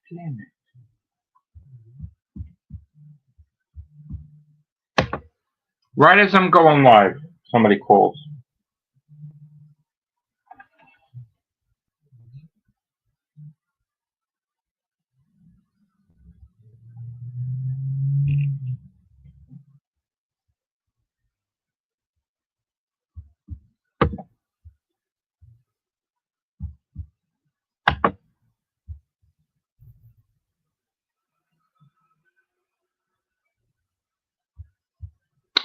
Damn it. Right as I'm going live, somebody calls.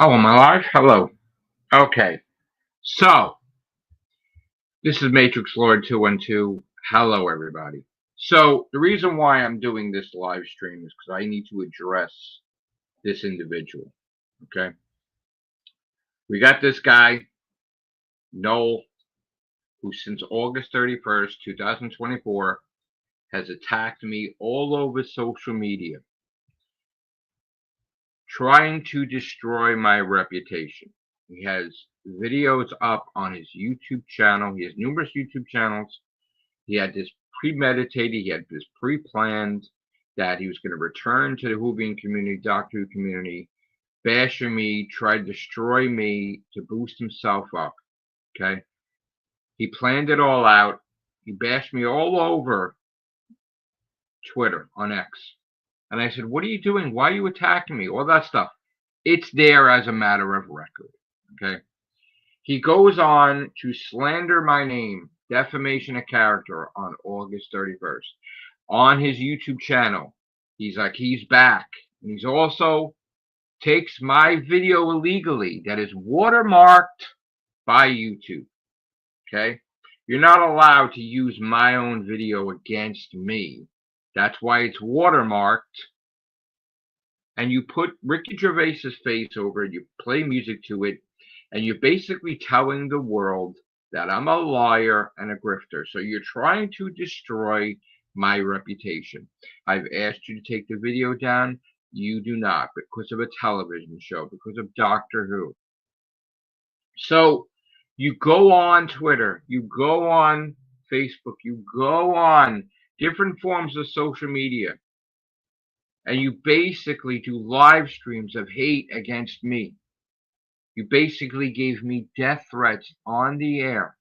Oh, am I live? Hello. Okay. So, this is Matrix Lord 212. Hello, everybody. So, the reason why I'm doing this live stream is because I need to address this individual. Okay. We got this guy, Noel, who since August 31st, 2024, has attacked me all over social media, trying to destroy my reputation. He has videos up on his YouTube channel. He has numerous YouTube channels. He had this premeditated, he had this pre-planned that he was going to return to the Whovian community, Doctor Who community, bashing me, try to destroy me to boost himself up. Okay. He planned it all out. He bashed me all over Twitter on X. And I said, what are you doing? Why are you attacking me? All that stuff. It's there as a matter of record. Okay. He goes on to slander my name, defamation of character, on August 31st on his YouTube channel. He's like, he's back. And he's also takes my video illegally that is watermarked by YouTube. Okay. You're not allowed to use my own video against me. That's why it's watermarked. And you put Ricky Gervais's face over it, you play music to it, and you're basically telling the world that I'm a liar and a grifter. So you're trying to destroy my reputation. I've asked you to take the video down. You do not, because of a television show, because of Doctor Who. So you go on Twitter, you go on Facebook, you go on different forms of social media, and you basically do live streams of hate against me. You basically gave me death threats on the air.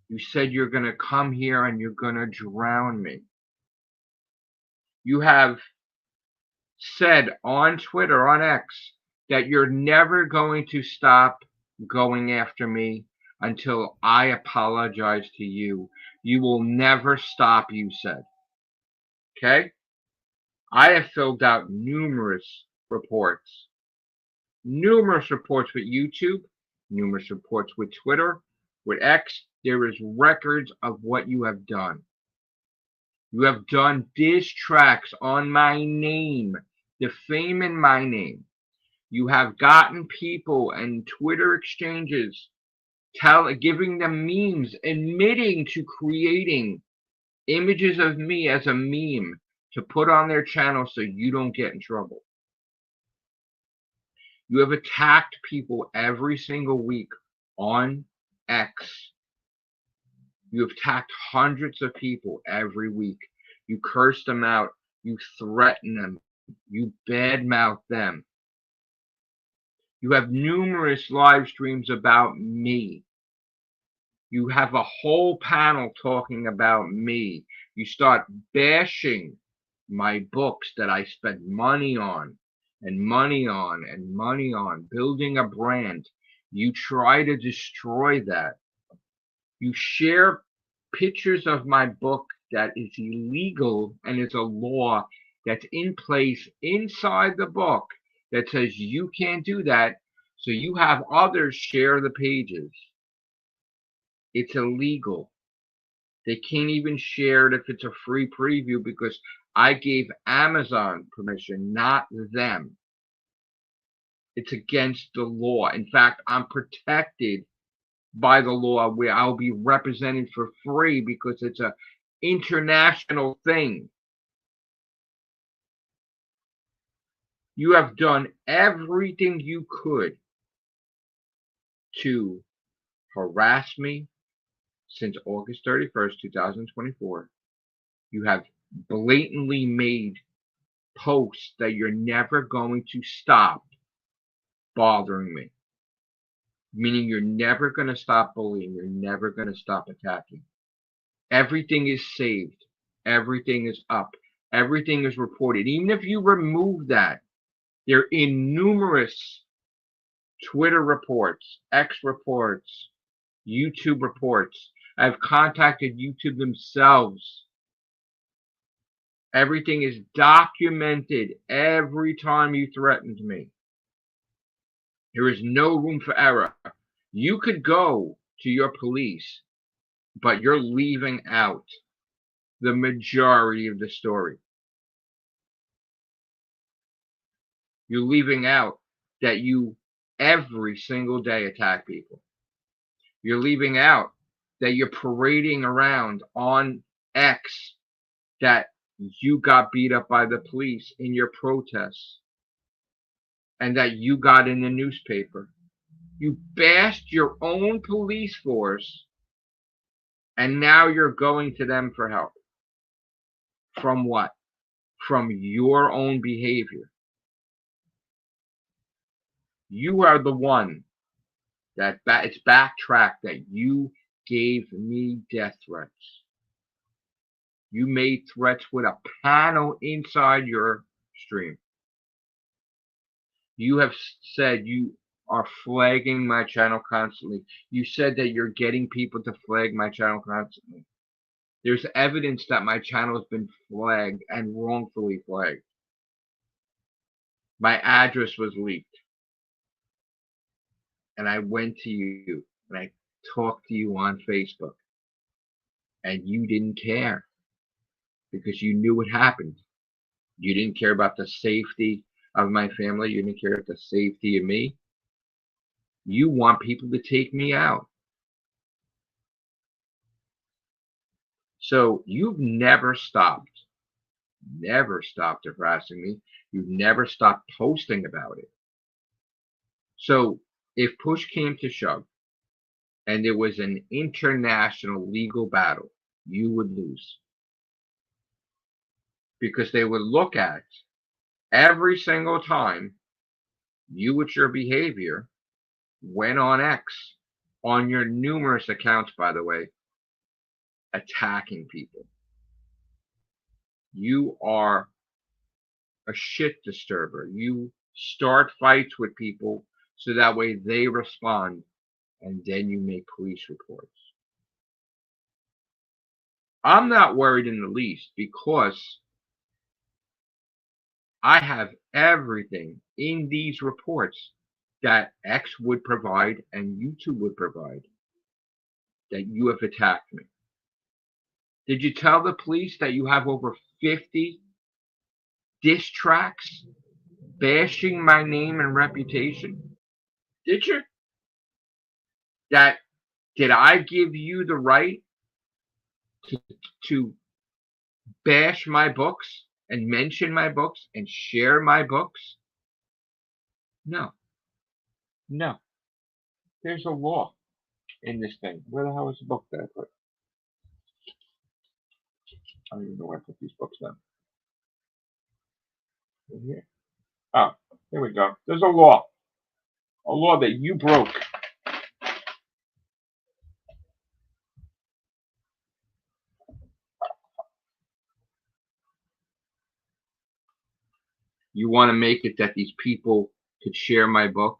You said you're going to come here and you're going to drown me. You have said on Twitter, on X, that you're never going to stop going after me until I apologize to you. You will never stop, you said. Okay? I have filled out numerous reports with YouTube, numerous reports with Twitter, with X. There is records of what you have done. You have done diss tracks on my name, defaming my name. You have gotten people and Twitter exchanges giving them memes, admitting to creating images of me as a meme to put on their channel so you don't get in trouble. You have attacked people every single week on X. You have attacked hundreds of people every week. You curse them out. You threaten them. You badmouth them. You have numerous live streams about me. You have a whole panel talking about me. You start bashing my books that I spent money on and money on and money on, building a brand. You try to destroy that. You share pictures of my book that is illegal and is a law that's in place inside the book that says you can't do that. So you have others share the pages. It's illegal. They can't even share it if it's a free preview because I gave Amazon permission, not them. It's against the law. In fact, I'm protected by the law where I'll be represented for free because it's an international thing. You have done everything you could to harass me since August 31st, 2024. You have blatantly made posts that you're never going to stop bothering me. Meaning you're never going to stop bullying. You're never going to stop attacking. Everything is saved. Everything is up. Everything is reported. Even if you remove that, there are numerous Twitter reports, X reports, YouTube reports. I've contacted YouTube themselves. Everything is documented every time you threatened me. There is no room for error. You could go to your police, but you're leaving out the majority of the story. You're leaving out that you every single day attack people. You're leaving out that you're parading around on X that you got beat up by the police in your protests and that you got in the newspaper. You bashed your own police force and now you're going to them for help. From what? From your own behavior. You are the one that it's backtracked that you gave me death threats. You made threats with a panel inside your stream. You have said you are flagging my channel constantly. You said that you're getting people to flag my channel constantly. There's evidence that my channel has been flagged and wrongfully flagged. My address was leaked. And I went to you and I talked to you on Facebook. And you didn't care because you knew what happened. You didn't care about the safety of my family. You didn't care about the safety of me. You want people to take me out. So you've never stopped harassing me. You've never stopped posting about it. So if push came to shove and there was an international legal battle, you would lose. Because they would look at every single time you with your behavior went on X, on your numerous accounts, by the way, attacking people. You are a shit disturber. You start fights with people so that way they respond and then you make police reports. I'm not worried in the least because I have everything in these reports that X would provide and YouTube would provide that you have attacked me. Did you tell the police that you have over 50 diss tracks bashing my name and reputation? Did you? Did I give you the right to bash my books and mention my books and share my books? No. No. There's a law in this thing. Where the hell is the book that I put? I don't even know where I put these books down. In here. Oh, there we go. There's a law. A law that you broke. You want to make it that these people could share my book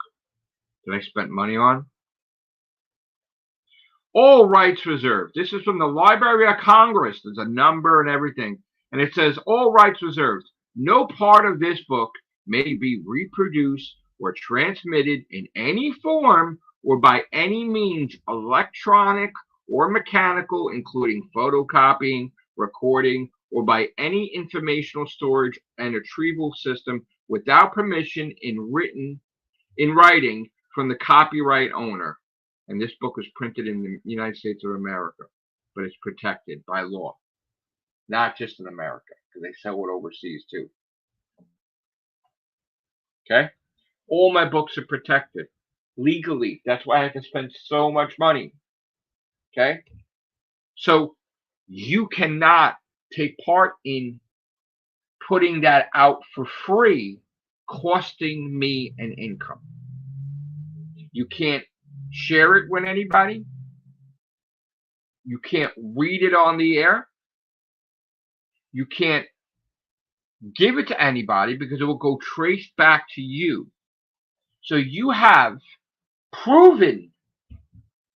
that I spent money on? All rights reserved. This is from the Library of Congress. There's a number and everything. And it says, all rights reserved. No part of this book may be reproduced or transmitted in any form or by any means, electronic or mechanical, including photocopying, recording, or by any informational storage and retrieval system without permission in writing from the copyright owner. And this book was printed in the United States of America, but it's protected by law. Not just in America, because they sell it overseas too. Okay? All my books are protected legally. That's why I have to spend so much money. Okay? So you cannot take part in putting that out for free, costing me an income. You can't share it with anybody. You can't read it on the air. You can't give it to anybody because it will go traced back to you. So you have proven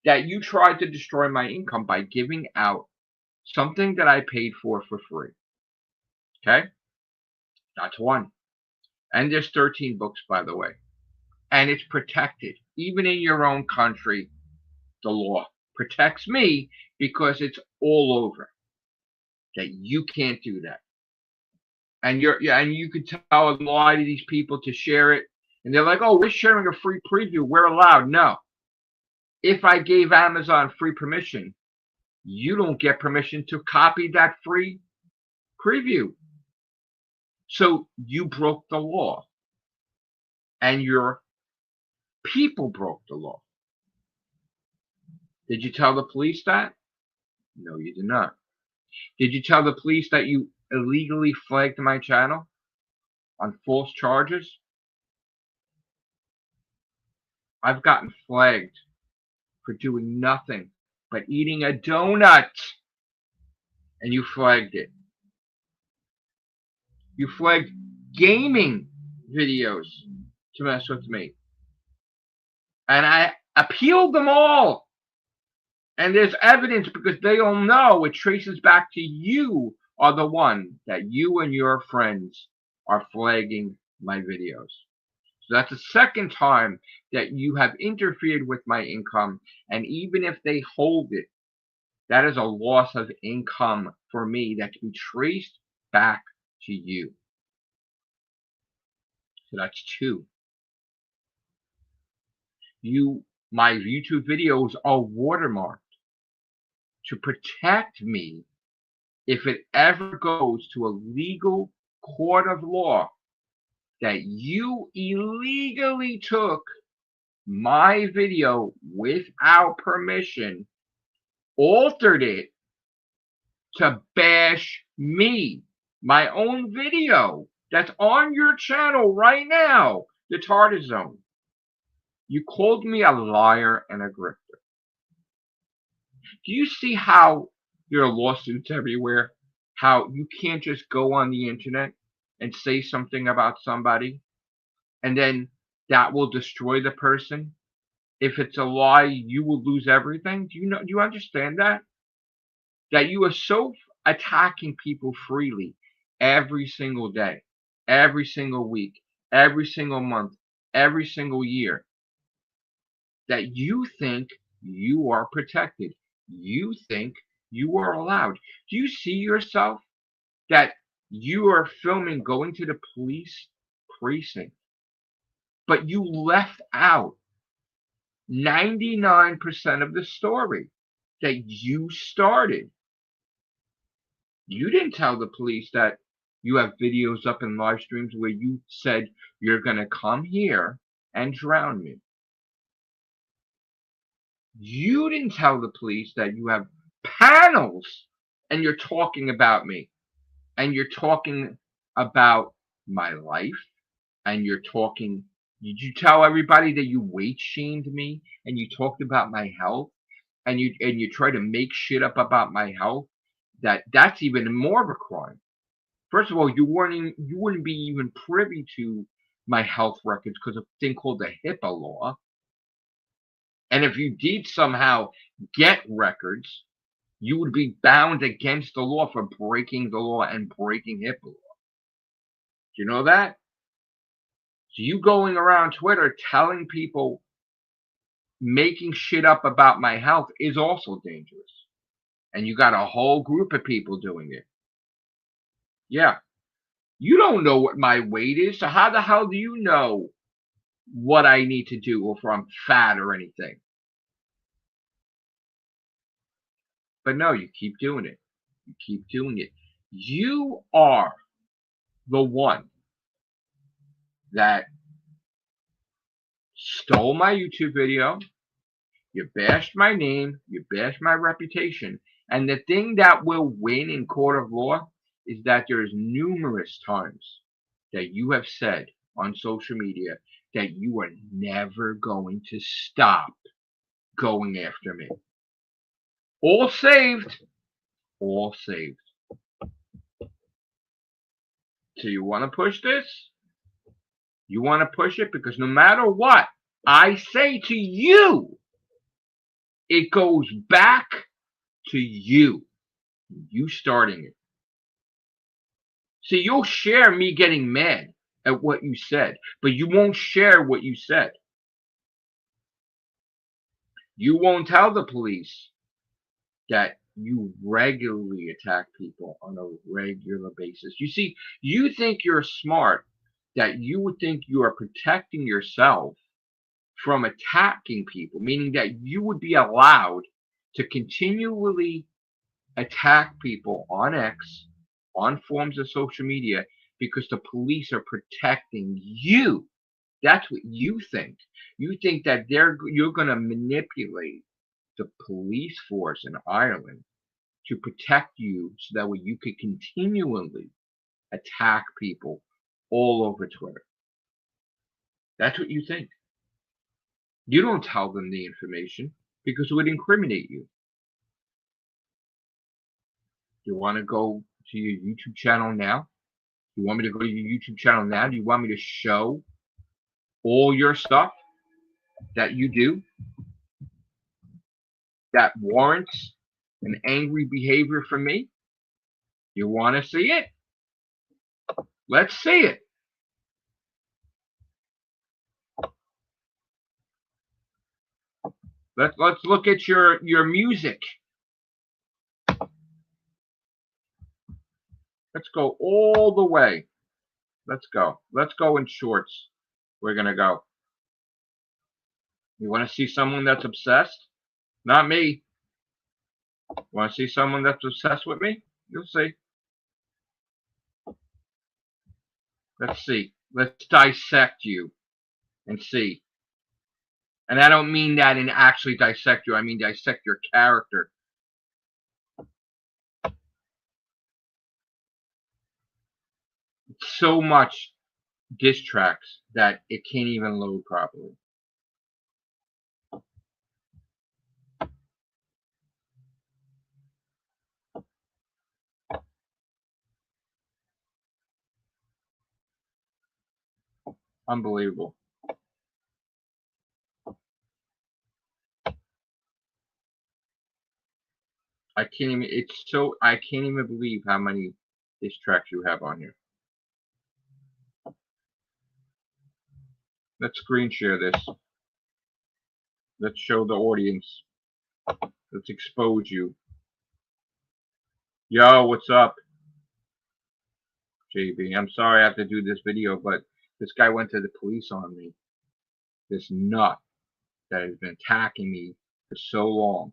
that you tried to destroy my income by giving out something that I paid for free. Okay? That's one. And there's 13 books, by the way. And it's protected. Even in your own country, the law protects me because it's all over. That you can't do that. And you could tell and lie to these people to share it. And they're like, oh, we're sharing a free preview. We're allowed. No. If I gave Amazon free permission, you don't get permission to copy that free preview. So you broke the law. And your people broke the law. Did you tell the police that? No, you did not. Did you tell the police that you illegally flagged my channel on false charges? I've gotten flagged for doing nothing but eating a donut, and you flagged it. You flagged gaming videos to mess with me. And I appealed them all. And there's evidence because they all know it traces back to you are the one that you and your friends are flagging my videos. So that's the second time that you have interfered with my income. And even if they hold it, that is a loss of income for me that can be traced back to you. So that's two. My YouTube videos are watermarked to protect me if it ever goes to a legal court of law that you illegally took my video without permission, altered it to bash me, my own video that's on your channel right now, the Tartar Zone. You called me a liar and a grifter. Do you see how there are lawsuits everywhere? How you can't just go on the internet and say something about somebody and then that will destroy the person? If it's a lie, you will lose everything. Do you understand that? That you are so attacking people freely every single day, every single week, every single month, every single year, that you think you are protected. You think you are allowed. Do you see yourself that you are filming going to the police precinct, but you left out 99% of the story that you started? You didn't tell the police that you have videos up in live streams where you said you're going to come here and drown me. You didn't tell the police that you have panels and you're talking about me and you're talking about my life and did you tell everybody that you weight shamed me and you talked about my health and you try to make shit up about my health? That's even more of a crime. First of all, you wouldn't be even privy to my health records because of a thing called the HIPAA law. And if you did somehow get records, you would be bound against the law for breaking the law and breaking HIPAA law. Do you know that? So you going around Twitter telling people, making shit up about my health is also dangerous. And you got a whole group of people doing it. Yeah. You don't know what my weight is, so how the hell do you know what I need to do or if I'm fat or anything? But no, you keep doing it. You keep doing it. You are the one that stole my YouTube video. You bashed my name. You bashed my reputation. And the thing that will win in court of law is that there's numerous times that you have said on social media that you are never going to stop going after me. All saved. All saved. So you want to push this? You want to push it? Because no matter what I say to you, it goes back to you. You starting it. See, you'll share me getting mad at what you said, but you won't share what you said. You won't tell the police that you regularly attack people on a regular basis. You see, you think you're smart, that you would think you are protecting yourself from attacking people, meaning that you would be allowed to continually attack people on X, on forms of social media, because the police are protecting you. That's what you think. You think that you're going to manipulate the police force in Ireland to protect you so that way you could continually attack people all over Twitter. That's what you think. You don't tell them the information because it would incriminate you. You want to go to your YouTube channel now? You want me to go to your YouTube channel now? Do you want me to show all your stuff that you do that warrants an angry behavior from me? You want to see it? Let's see it. Let's look at your music. Let's go all the way. Let's go. Let's go in shorts. We're gonna go. You want to see someone that's obsessed? Not me. Want to see someone that's obsessed with me? You'll see. Let's see. Let's dissect you and see. And I don't mean that in actually dissect you. I mean dissect your character. So much diss tracks that it can't even load properly. Unbelievable. I can't even. I can't even believe how many diss tracks you have on here. Let's screen share this. Let's show the audience. Let's expose you. Yo, what's up? JB, I'm sorry I have to do this video, but this guy went to the police on me. This nut that has been attacking me for so long.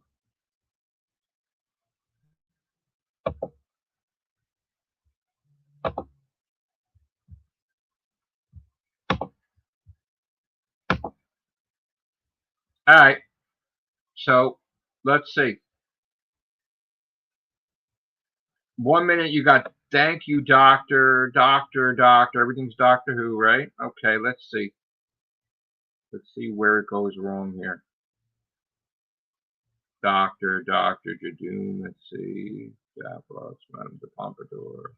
All right. So let's see. 1 minute you got thank you, doctor. Everything's Doctor Who, right? Okay, let's see. Let's see where it goes wrong here. Dr. Jadoon, let's see. Davros, Madame de Pompadour.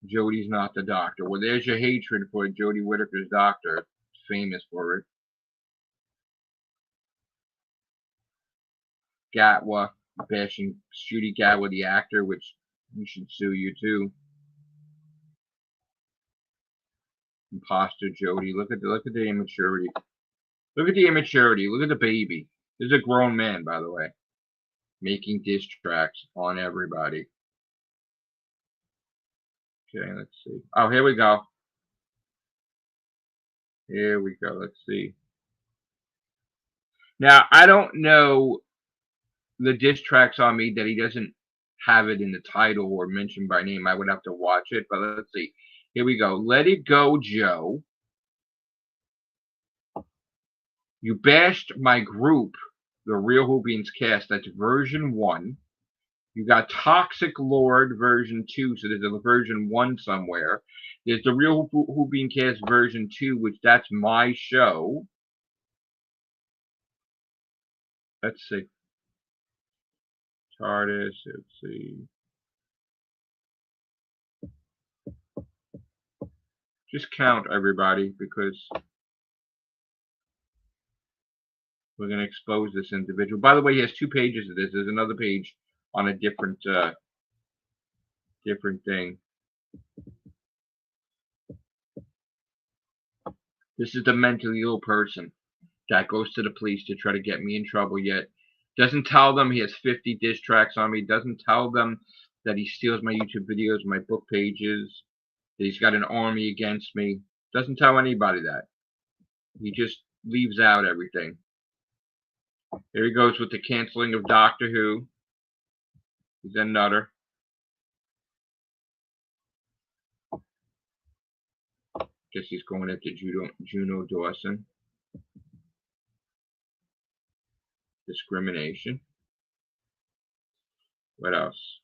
Jodie's not the doctor. Well, there's your hatred for Jodie Whittaker's doctor. Famous for it. Gatwa, bashing Ncuti Gatwa, the actor, which we should sue you too. Imposter Jodie. Look at the immaturity. Look at the immaturity. Look at the baby. This is a grown man, by the way, making diss tracks on everybody. Okay, let's see. Oh, here we go. Here we go. Let's see. Now, I don't know the diss tracks on me that he doesn't have it in the title or mentioned by name. I would have to watch it, but let's see. Here we go. Let It Go, Joe. You bashed my group, the Real Whovians Cast. That's version 1. You got Toxic Lord version 2, so there's a version 1 somewhere. There's the Real Whovian Cast version 2, which that's my show. Let's see. TARDIS, let's see. Just count, everybody, because we're going to expose this individual. By the way, he has 2 pages of this. There's another page on a different thing. This is the mentally ill person that goes to the police to try to get me in trouble, yet doesn't tell them he has 50 diss tracks on me, doesn't tell them that he steals my YouTube videos, my book pages, that he's got an army against me. Doesn't tell anybody that. He just leaves out everything. Here he goes with the canceling of Doctor Who. He's a nutter. Guess he's going after Juno Dawson. Discrimination. What else?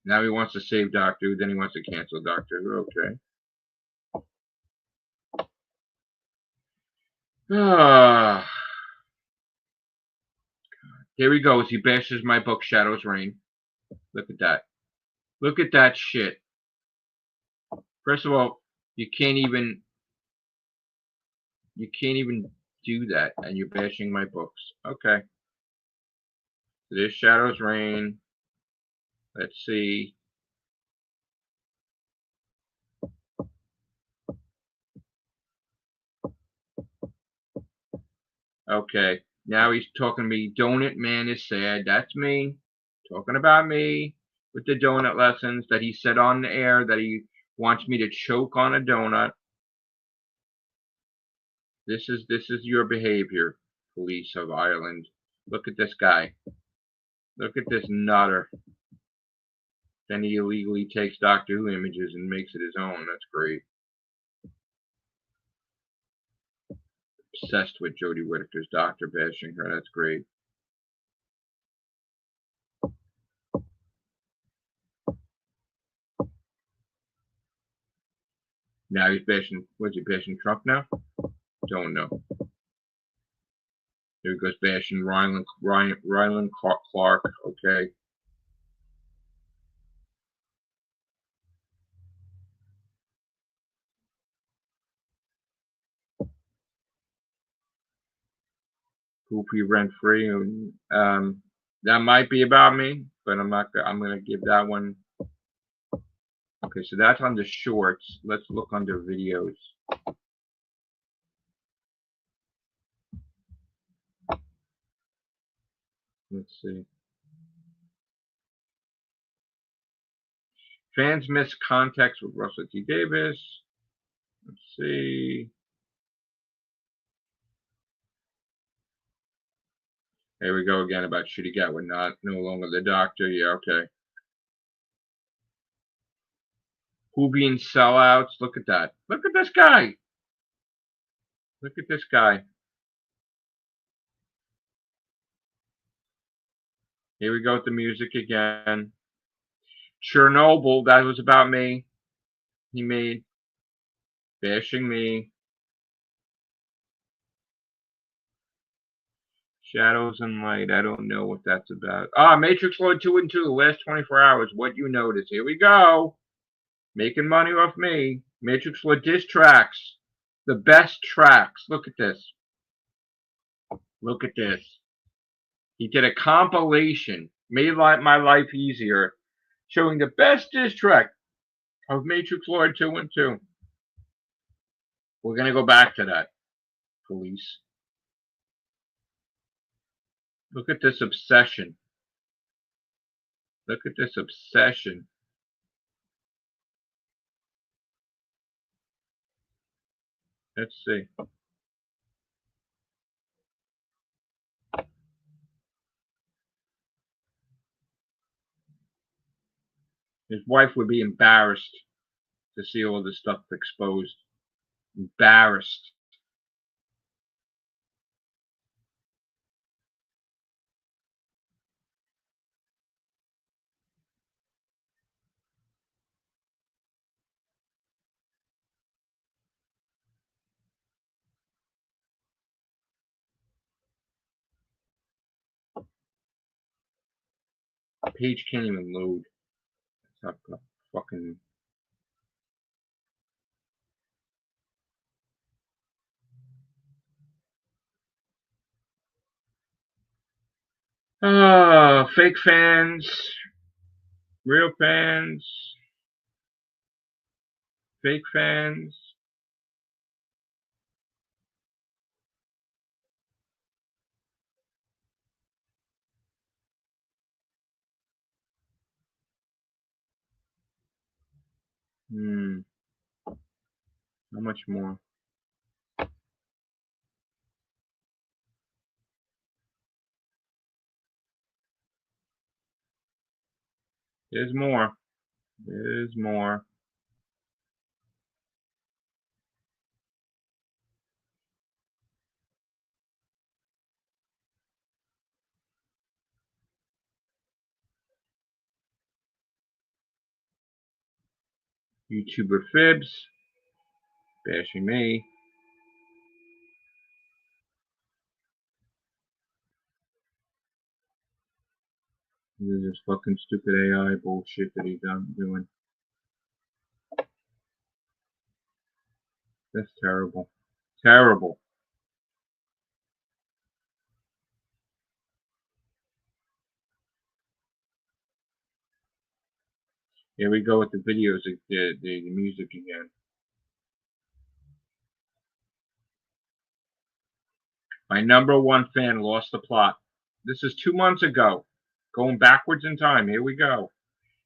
Now he wants to save Doctor Who, then he wants to cancel Doctor Who. Okay. Here he goes. He bashes my book, Shadows Reign. Look at that. Look at that shit. First of all, you can't even do that, and you're bashing my books. Okay. So there's Shadows Reign. Let's see. Okay. Now he's talking to me. Donut Man is sad. That's me. Talking about me with the donut lessons that he said on the air that he wants me to choke on a donut. This is your behavior, police of Ireland. Look at this guy. Look at this nutter. Then he illegally takes Doctor Who images and makes it his own. That's great. Obsessed with Jodie Whittaker's doctor, bashing her. That's great. Now he's bashing. What's he bashing Trump now? Don't know. Here he goes bashing Ryland Clark. Okay. Poopy rent free. That might be about me, but I'm not. I'm gonna give that one. Okay, so that's on the shorts. Let's look under videos. Let's see. Fans miss context with Russell T. Davis. Let's see. Here we go again about should he get one, not no longer the doctor. Yeah, okay. Whovian sellouts. Look at that. Look at this guy. Look at this guy. Here we go with the music again. Chernobyl, that was about me. He made bashing me. Shadows and Light, I don't know what that's about. Matrix Lord 2 and 2, the last 24 hours. What you notice? Here we go. Making money off me. Matrix Lord diss tracks. The best tracks. Look at this. Look at this. He did a compilation. Made my life easier. Showing the best diss track of Matrix Lord 2 and 2. We're going to go back to that, police. Look at this obsession. Look at this obsession. Let's see. His wife would be embarrassed to see all this stuff exposed. Embarrassed. Page can't even load. That's how fucking. Fake fans, real fans, fake fans. How much more? There's more. There's more. YouTuber fibs bashing me. This is just fucking stupid AI bullshit that he's doing. That's terrible. Terrible. Here we go with the videos, the music again. My number one fan lost the plot. This is 2 months ago. Going backwards in time. Here we go.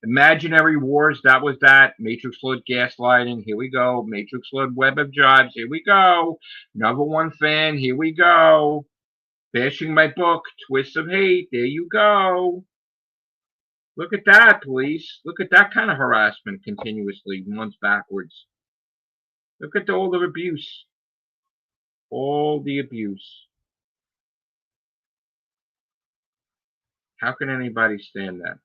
Imaginary Wars, that was that. Matrix Flood Gaslighting, here we go. Matrix Flood Web of Jibes, here we go. Number one fan, here we go. Bashing my book, Twists of Hate, there you go. Look at that, police. Look at that kind of harassment continuously, months backwards. Look at all the abuse. All the abuse. How can anybody stand that?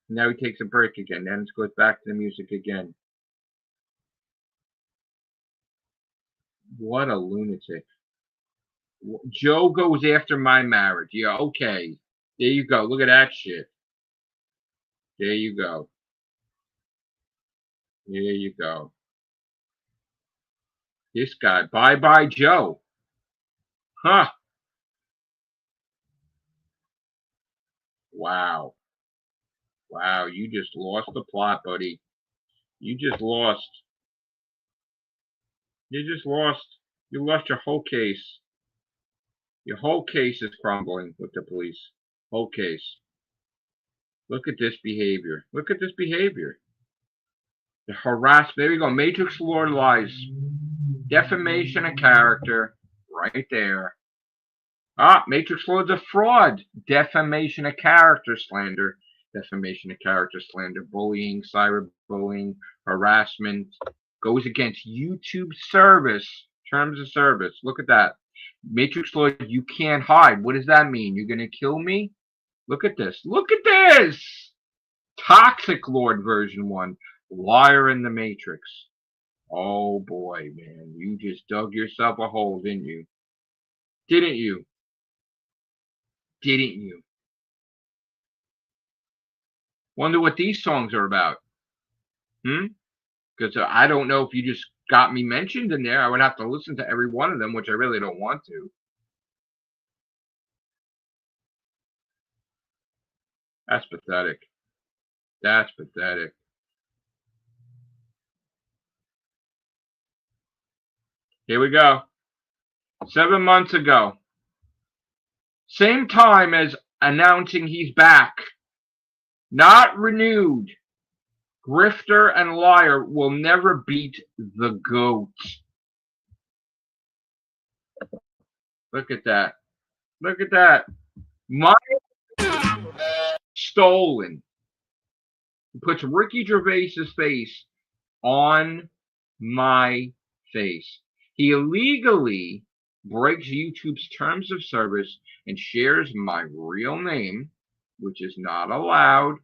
Now he takes a break again. Then it goes back to the music again. What a lunatic. Joe goes after my marriage. Yeah, okay. There you go. Look at that shit. There you go. There you go. This guy. Bye-bye Joe. Huh. Wow. Wow, you just lost the plot, buddy. You just lost. You just lost. You lost your whole case. Your whole case is crumbling with the police. Whole case. Look at this behavior. Look at this behavior. The harassment. There you go. Matrix Lord lies. Defamation of character. Right there. Matrix Lord's a fraud. Defamation of character slander. Defamation of character slander. Bullying, cyberbullying, harassment. Goes against YouTube service. Terms of service. Look at that. Matrix Lord, you can't hide. What does that mean? You're going to kill me? Look at this. Look at this. Toxic Lord version 1. Liar in the Matrix. Oh boy, man. You just dug yourself a hole, didn't you? Didn't you? Didn't you? Wonder what these songs are about. Because I don't know if you just got me mentioned in there. I would have to listen to every one of them, which I really don't want to. That's pathetic. That's pathetic. Here we go. 7 months ago. Same time as announcing he's back. Not renewed. Grifter and liar will never beat the GOAT. Look at that. Look at that. Money stolen. He puts Ricky Gervais's face on my face. He illegally breaks YouTube's terms of service and shares my real name, which is not allowed,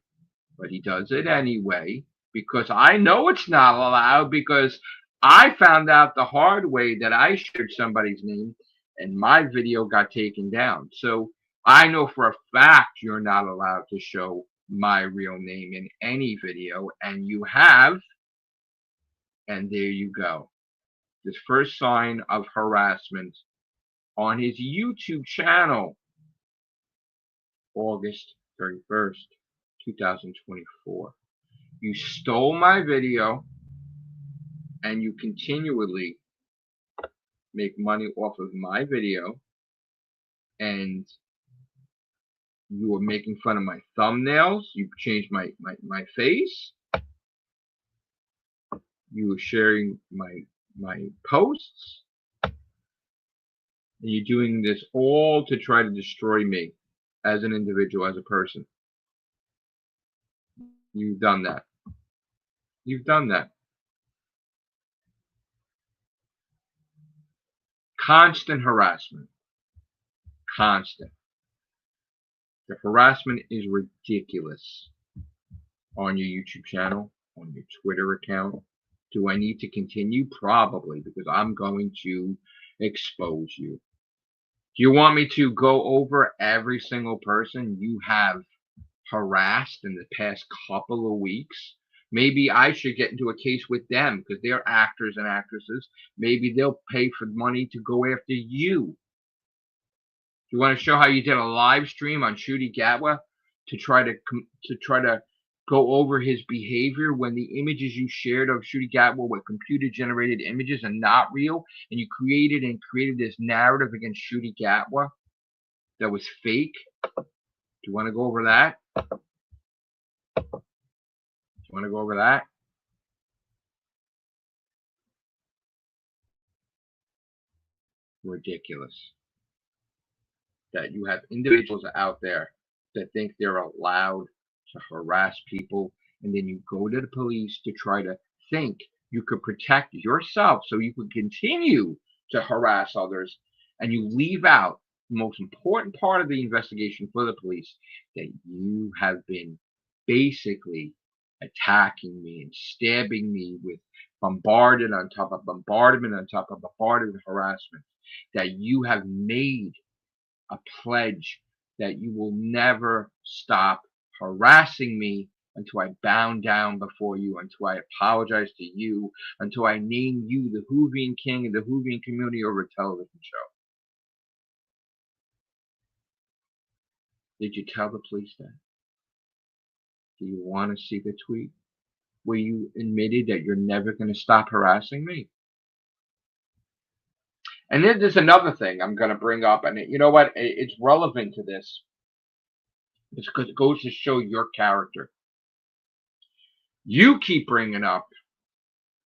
but he does it anyway because I know it's not allowed because I found out the hard way that I shared somebody's name and my video got taken down. So I know for a fact you're not allowed to show my real name in any video, and you have, and there you go. This first sign of harassment on his YouTube channel, August 31st, 2024. You stole my video and you continually make money off of my video, and you were making fun of my thumbnails. You changed my face. You were sharing my posts. And you're doing this all to try to destroy me as an individual, as a person. You've done that. You've done that. Constant harassment. Constant. The harassment is ridiculous on your YouTube channel, on your Twitter account. Do I need to continue? Probably, because I'm going to expose you. Do you want me to go over every single person you have harassed in the past couple of weeks? Maybe I should get into a case with them because they're actors and actresses. Maybe they'll pay for money to go after you. Do you want to show how you did a live stream on Ncuti Gatwa to try to go over his behavior when the images you shared of Ncuti Gatwa were computer-generated images and not real, and you created this narrative against Ncuti Gatwa that was fake? Do you want to go over that? You want to go over that? Ridiculous. That you have individuals out there that think they're allowed to harass people, and then you go to the police to try to think you could protect yourself so you could continue to harass others, and you leave out the most important part of the investigation for the police, that you have been basically attacking me and stabbing me with bombardment on top of bombardment on top of bombardment harassment, that you have made a pledge that you will never stop harassing me until I bow down before you, until I apologize to you, until I name you the Whovian King of the Whovian community over a television show. Did you tell the police that? Do you want to see the tweet where you admitted that you're never going to stop harassing me? And then there's another thing I'm going to bring up, and you know what? It's relevant to this. It's because it goes to show your character. You keep bringing up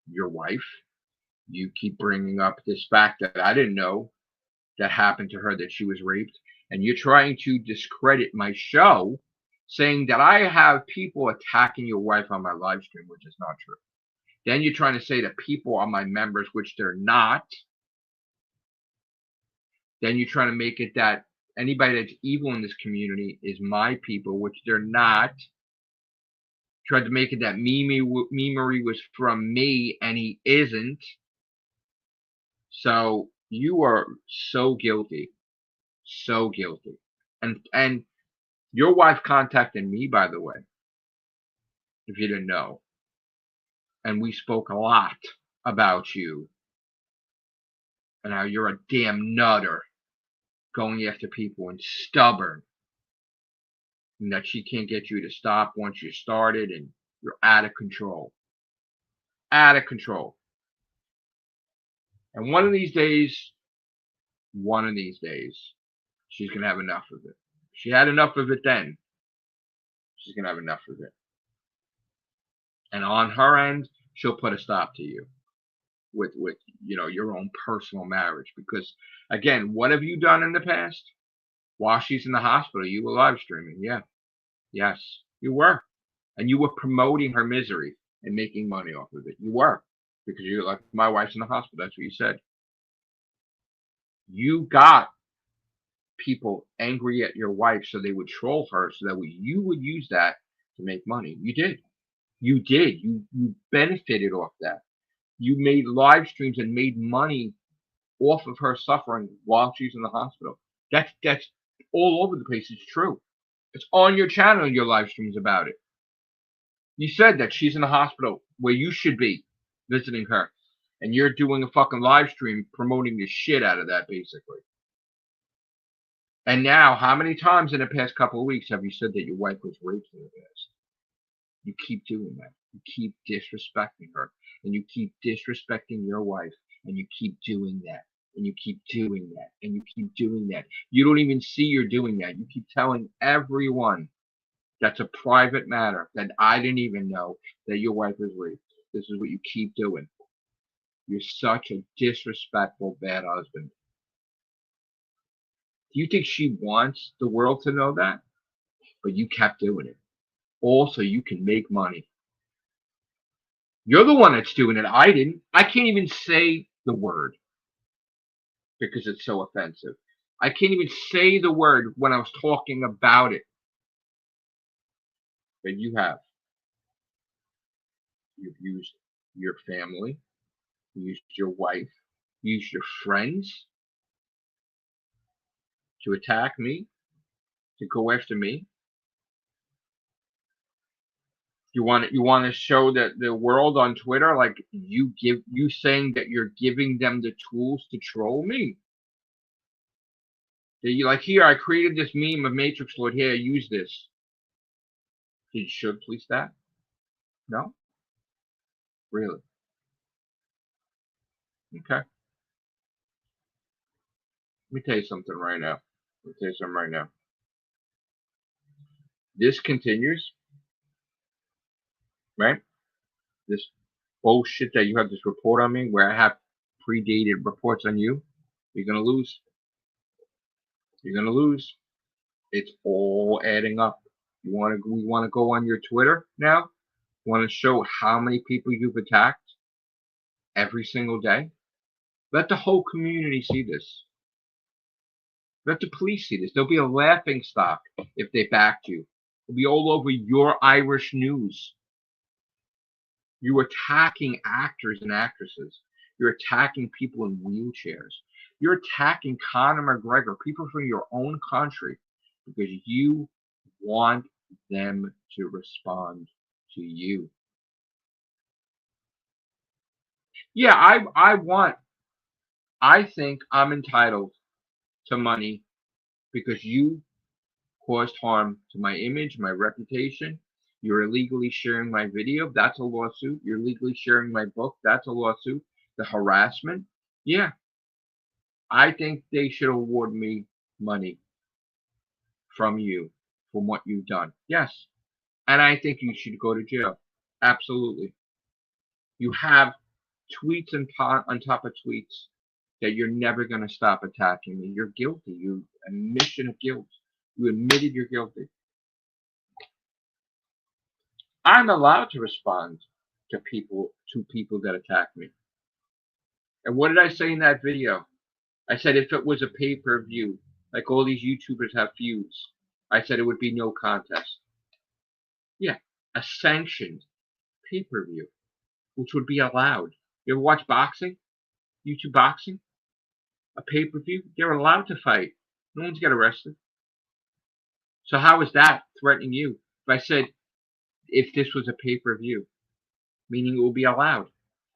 your wife. You keep bringing up this fact that I didn't know that happened to her, that she was raped. And you're trying to discredit my show, saying that I have people attacking your wife on my live stream, which is not true. Then you're trying to say that people are my members, which they're not. Then you're trying to make it that anybody that's evil in this community is my people, which they're not. Tried to make it that Memery was from me, and he isn't. So you are so guilty. So guilty. And your wife contacted me, by the way, if you didn't know. And we spoke a lot about you and how you're a damn nutter going after people and stubborn, and that she can't get you to stop once you started, and you're out of control. Out of control. And one of these days, she's going to have enough of it. She had enough of it then. She's going to have enough of it. And on her end, she'll put a stop to you with your own personal marriage. Because, again, what have you done in the past? While she's in the hospital, you were live streaming. Yeah. Yes, you were. And you were promoting her misery and making money off of it. You were. because you're like, my wife's in the hospital. That's what you said. You got people angry at your wife so they would troll her so that you would use that to make money. You did. You did. You benefited off that. You made live streams and made money off of her suffering while she's in the hospital. That's all over the place. It's true. It's on your channel, your live streams about it. You said that she's in the hospital where you should be visiting her. And you're doing a fucking live stream promoting the shit out of that, basically. And now, how many times in the past couple of weeks have you said that your wife was raped in the past? You keep doing that. You keep disrespecting her. And you keep disrespecting your wife. And you keep doing that. And you keep doing that. And you keep doing that. You don't even see you're doing that. You keep telling everyone that's a private matter that I didn't even know that your wife was raped. This is what you keep doing. You're such a disrespectful, bad husband. Do you think she wants the world to know that? But you kept doing it. Also, you can make money. You're the one that's doing it. I didn't. I can't even say the word because it's so offensive. I can't even say the word when I was talking about it. But you have. You've used your family, used your wife, used your friends to attack me, to go after me. You want to show that the world on Twitter, like you saying that you're giving them the tools to troll me. That you like, here, I created this meme of Matrix Lord. Here, use this. Did you show police that? No? Really? Okay. Let me tell you something right now. This continues, right? This bullshit that you have this report on me where I have predated reports on you. You're going to lose. You're going to lose. It's all adding up. We want to go on your Twitter now? You want to show how many people you've attacked every single day? Let the whole community see this. Let the police see this. There'll be a laughing stock if they backed you. It'll be all over your Irish news. You're attacking actors and actresses. You're attacking people in wheelchairs. You're attacking Conor McGregor, people from your own country, because you want them to respond to you. Yeah, I think I'm entitled to money because you caused harm to my image, my reputation. You're illegally sharing my video. That's a lawsuit. You're illegally sharing my book. That's a lawsuit. The harassment. Yeah. I think they should award me money from you for what you've done. Yes. And I think you should go to jail. Absolutely. You have tweets on top of tweets that you're never going to stop attacking me. You're guilty. You admission of guilt. You admitted you're guilty. I'm allowed to respond to people that attack me. And what did I say in that video? I said if it was a pay-per-view, like all these YouTubers have feuds, I said it would be no contest. Yeah, a sanctioned pay-per-view, which would be allowed. You ever watch boxing? YouTube boxing? A pay-per-view? They're allowed to fight. No one's got arrested. So how is that threatening you? If I said if this was a pay-per-view, meaning it will be allowed.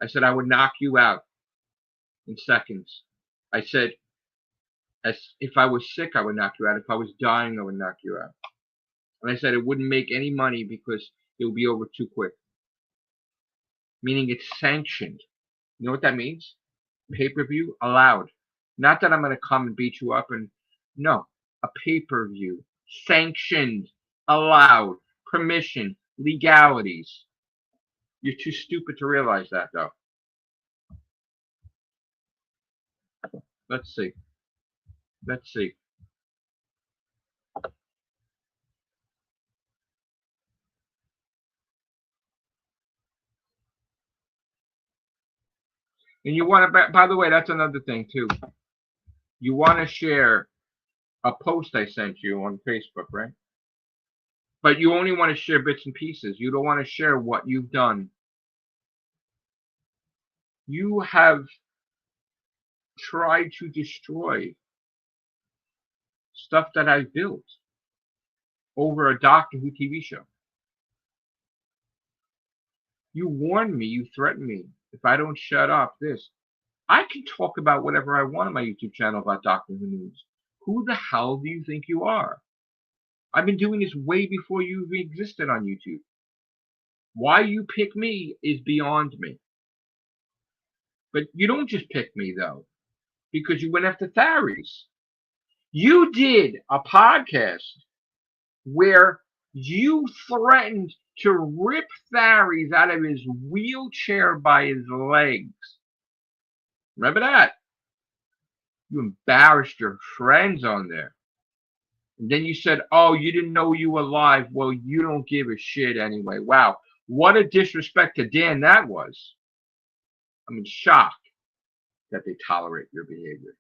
I said I would knock you out in seconds. I said as if I was sick, I would knock you out. If I was dying, I would knock you out. And I said it wouldn't make any money because it would be over too quick. Meaning it's sanctioned. You know what that means? Pay-per-view allowed. Not that I'm going to come and beat you up and no. A pay-per-view. Sanctioned. Allowed. Permission. Legalities. You're too stupid to realize that though. Let's see. Let's see. And you want to, by the way, that's another thing too. You want to share a post I sent you on Facebook, right? But you only want to share bits and pieces. You don't want to share what you've done. You have tried to destroy stuff that I've built over a Doctor Who TV show. You warned me, you threatened me. If I don't shut up this, I can talk about whatever I want on my YouTube channel about Doctor Who news. Who the hell do you think you are? I've been doing this way before you even existed on YouTube. Why you pick me is beyond me. But you don't just pick me, though, because you went after Tharies. You did a podcast where you threatened to rip Tharies out of his wheelchair by his legs. Remember that? You embarrassed your friends on there. And then you said, oh, you didn't know you were live. Well, you don't give a shit anyway. Wow. What a disrespect to Dan that was. I'm in shock that they tolerate your behavior.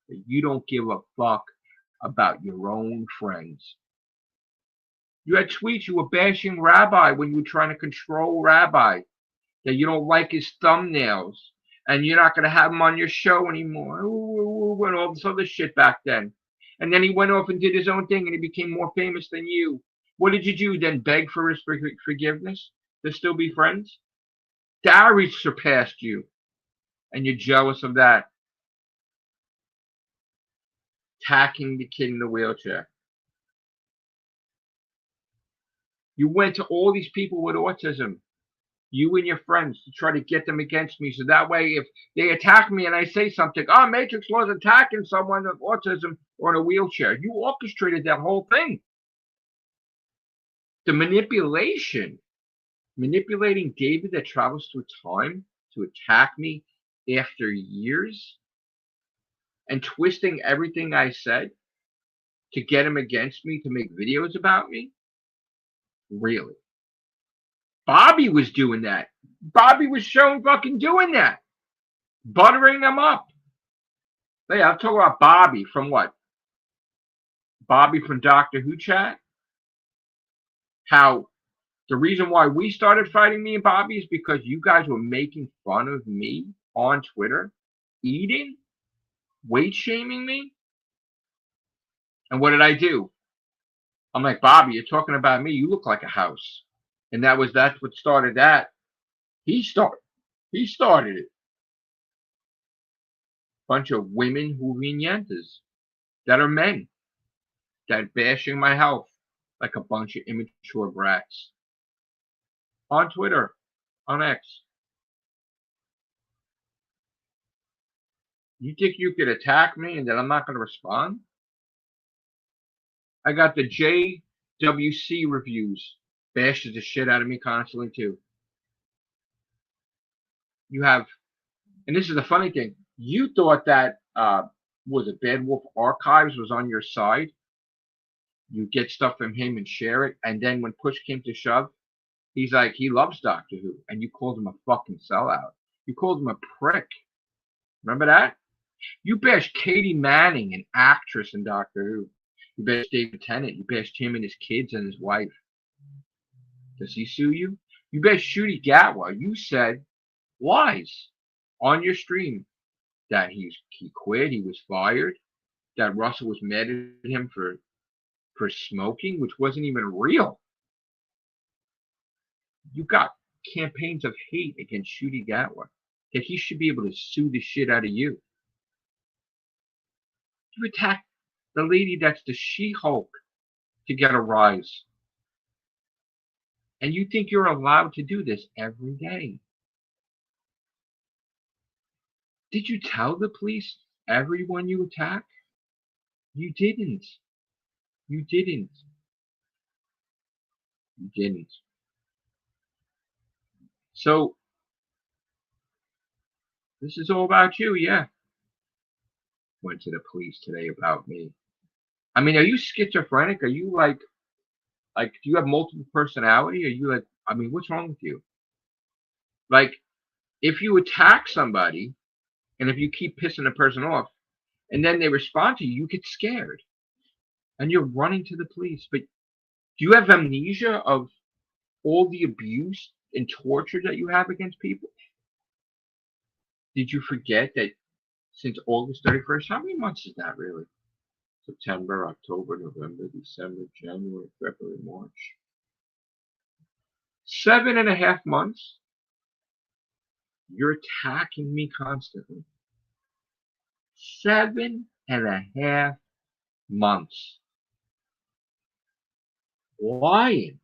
That you don't give a fuck about your own friends. You had tweets, you were bashing Rabbi when you were trying to control Rabbi. That you don't like his thumbnails. And you're not going to have him on your show anymore. And all this other shit back then. And then he went off and did his own thing and he became more famous than you. What did you do then? Beg for his forgiveness? To still be friends? Tharies surpassed you. And you're jealous of that. Attacking the kid in the wheelchair. You went to all these people with autism. You and your friends to try to get them against me. So that way, if they attack me and I say something, oh, Matrix was attacking someone with autism or in a wheelchair. You orchestrated that whole thing. The manipulating David that travels through time to attack me after years and twisting everything I said to get him against me to make videos about me. Really? Bobby was doing that. Bobby was shown fucking doing that. Buttering them up. Hey, I'm talking about Bobby from what? Bobby from Doctor Who chat? How the reason why we started fighting, me and Bobby, is because you guys were making fun of me on Twitter, eating, weight shaming me. And what did I do? I'm like, Bobby, you're talking about me. You look like a house. And that's what started that. He started it. Bunch of women who vignettes that are men that bashing my health like a bunch of immature brats. On Twitter, on X. You think you could attack me and then I'm not going to respond? I got the JWC reviews. Bashes the shit out of me constantly too. You have, and this is the funny thing, you thought that was it Bad Wolf Archives was on your side. You get stuff from him and share it, and then when push came to shove, he's like, he loves Doctor Who, and you called him a fucking sellout. You called him a prick. Remember that? You bashed Katie Manning, an actress in Doctor Who. You bashed David Tennant. You bashed him and his kids and his wife. Does he sue you? You bashed Ncuti Gatwa. You said lies on your stream that he quit, he was fired, that Russell was mad at him for smoking, which wasn't even real. You got campaigns of hate against Ncuti Gatwa that he should be able to sue the shit out of you. You attack the lady that's the She-Hulk to get a rise. And you think you're allowed to do this every day. Did you tell the police everyone you attack? You didn't. You didn't. You didn't. So, this is all about you, yeah. Went to the police today about me. I mean, are you schizophrenic? Are you like, do you have multiple personality? Are you like, I mean, what's wrong with you? Like, If you attack somebody and if you keep pissing a person off and then they respond to you, you get scared and you're running to the police. But do you have amnesia of all the abuse and torture that you have against people? Did you forget that since August 31st, how many months is that really? September, October, November, December, January, February, March. 7.5 months. You're attacking me constantly. 7.5 months. Lying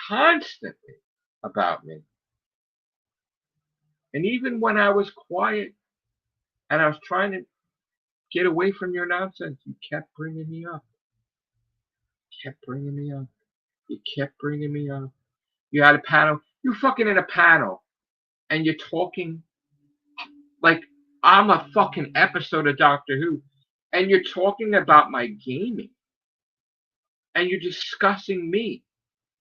constantly about me. And even when I was quiet and I was trying to get away from your nonsense, you kept bringing me up. You kept bringing me up. You kept bringing me up. You had a panel. You're fucking in a panel. And you're talking like I'm a fucking episode of Doctor Who. And you're talking about my gaming. And you're discussing me.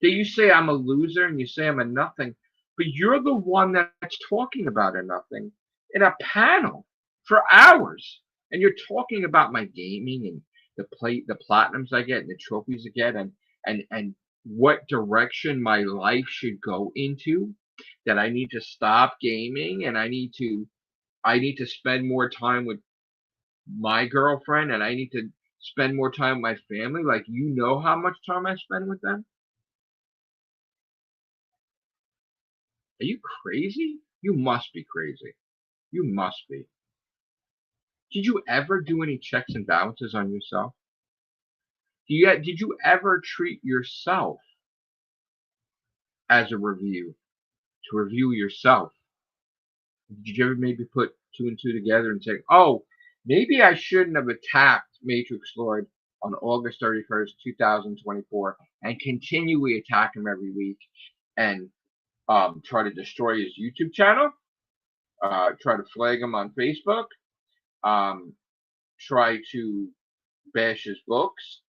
That you say I'm a loser and you say I'm a nothing. But you're the one that's talking about a nothing in a panel for hours. And you're talking about my gaming and the platinums I get and the trophies I get and what direction my life should go into. That I need to stop gaming and I need to spend more time with my girlfriend and I need to spend more time with my family. Like, you know how much time I spend with them? Are you crazy? You must be crazy. You must be. Did you ever do any checks and balances on yourself? Did you ever treat yourself as a review, to review yourself? Did you ever maybe put two and two together and say, oh, maybe I shouldn't have attacked Matrix Lord on August 31st, 2024 and continually attack him every week and try to destroy his YouTube channel, try to flag him on Facebook, try to bash his books,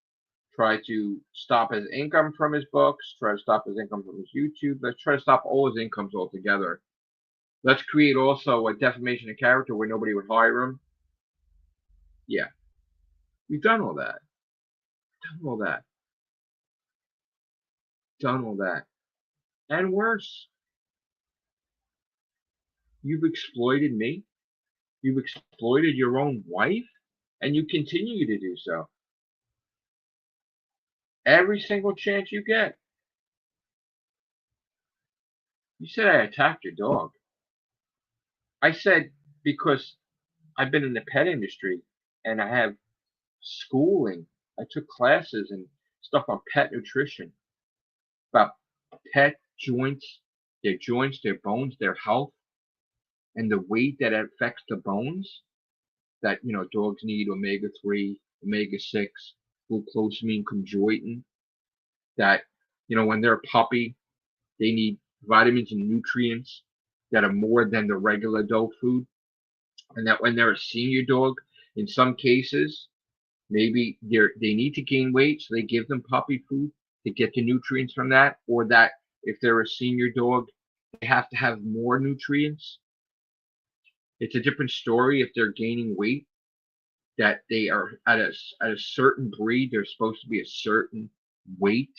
try to stop his income from his books, try to stop his income from his YouTube. Let's try to stop all his incomes altogether. Let's create also a defamation of character where nobody would hire him. Yeah. We've done all that. Done all that. Done all that. And worse. You've exploited me. You've exploited your own wife. And you continue to do so. Every single chance you get. You said I attacked your dog. I said because I've been in the pet industry and I have schooling. I took classes and stuff on pet nutrition, about pet joints, their bones, their health, and the weight that affects the bones. That, dogs need omega-3, omega-6, glucosamine, chondroitin. That, when they're a puppy, they need vitamins and nutrients that are more than the regular dog food. And that when they're a senior dog, in some cases, maybe they need to gain weight, so they give them puppy food to get the nutrients from that, or that if they're a senior dog, they have to have more nutrients. It's a different story if they're gaining weight, that they are at a certain breed, they're supposed to be a certain weight.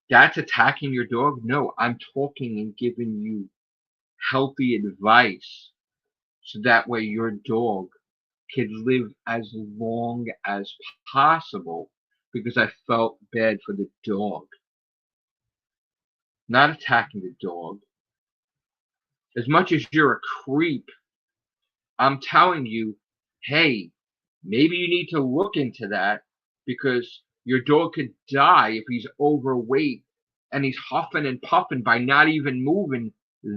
That's attacking your dog? No, I'm talking and giving you healthy advice so that way your dog could live as long as possible because I felt bad for the dog. Not attacking the dog. As much as you're a creep, I'm telling you, hey, maybe you need to look into that because your dog could die if he's overweight and he's huffing and puffing by not even moving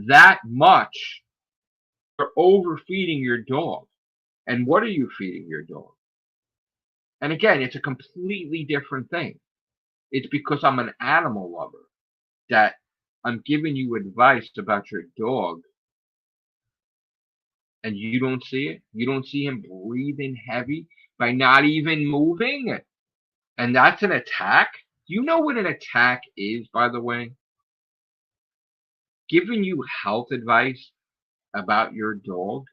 that much. You're overfeeding your dog. And what are you feeding your dog? And again, it's a completely different thing. It's because I'm an animal lover that I'm giving you advice about your dog and you don't see it. You don't see him breathing heavy by not even moving. And that's an attack. Do you know what an attack is, by the way? Giving you health advice about your dog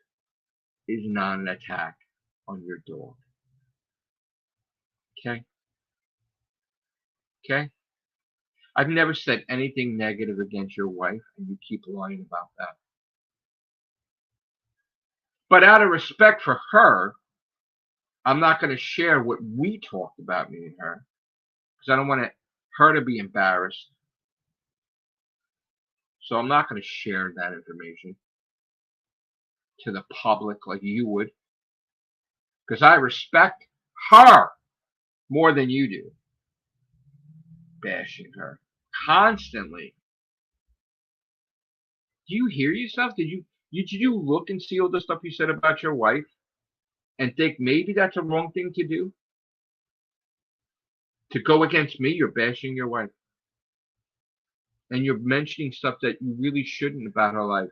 is not an attack on your dog. Okay? Okay? I've never said anything negative against your wife, and you keep lying about that. But out of respect for her, I'm not going to share what we talked about, me and her, because I don't want her to be embarrassed. So I'm not going to share that information to the public like you would, because I respect her more than you do. Bashing her constantly. Do you hear yourself? Did you look and see all the stuff you said about your wife and think maybe that's a wrong thing to do? To go against me, you're bashing your wife. And you're mentioning stuff that you really shouldn't about her life.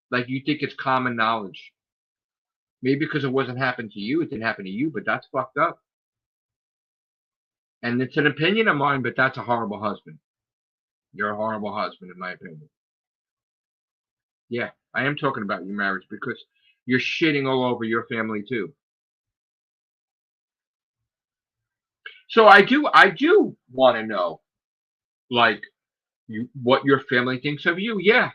Like you think it's common knowledge. Maybe because it wasn't happened to you, it didn't happen to you, but that's fucked up. And it's an opinion of mine, but that's a horrible husband. You're a horrible husband, in my opinion. Yeah, I am talking about your marriage because you're shitting all over your family too. So I do want to know, like, what your family thinks of you. Yeah,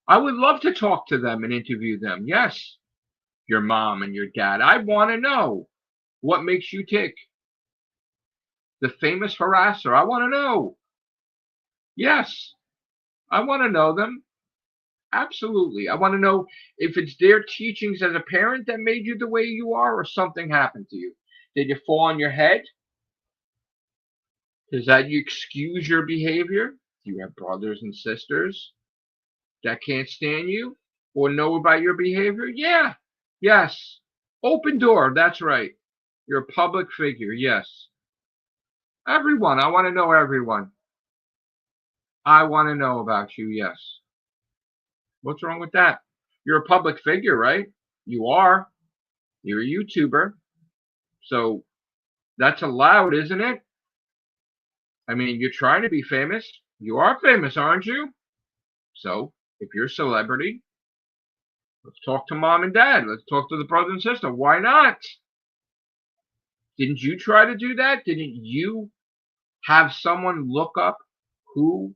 I would love to talk to them and interview them. Yes, your mom and your dad. I want to know what makes you tick. The famous harasser. I want to know. Yes, I want to know them. Absolutely. I want to know if it's their teachings as a parent that made you the way you are or something happened to you. Did you fall on your head? Does that you excuse your behavior? Do you have brothers and sisters that can't stand you or know about your behavior? Yeah. Yes. Open door. That's right. You're a public figure. Yes. Everyone. I want to know everyone. I want to know about you. Yes. What's wrong with that? You're a public figure, right? You are. You're a YouTuber. So that's allowed, isn't it? I mean, you're trying to be famous. You are famous, aren't you? So if you're a celebrity, let's talk to mom and dad. Let's talk to the brother and sister. Why not? Didn't you try to do that? Didn't you have someone look up who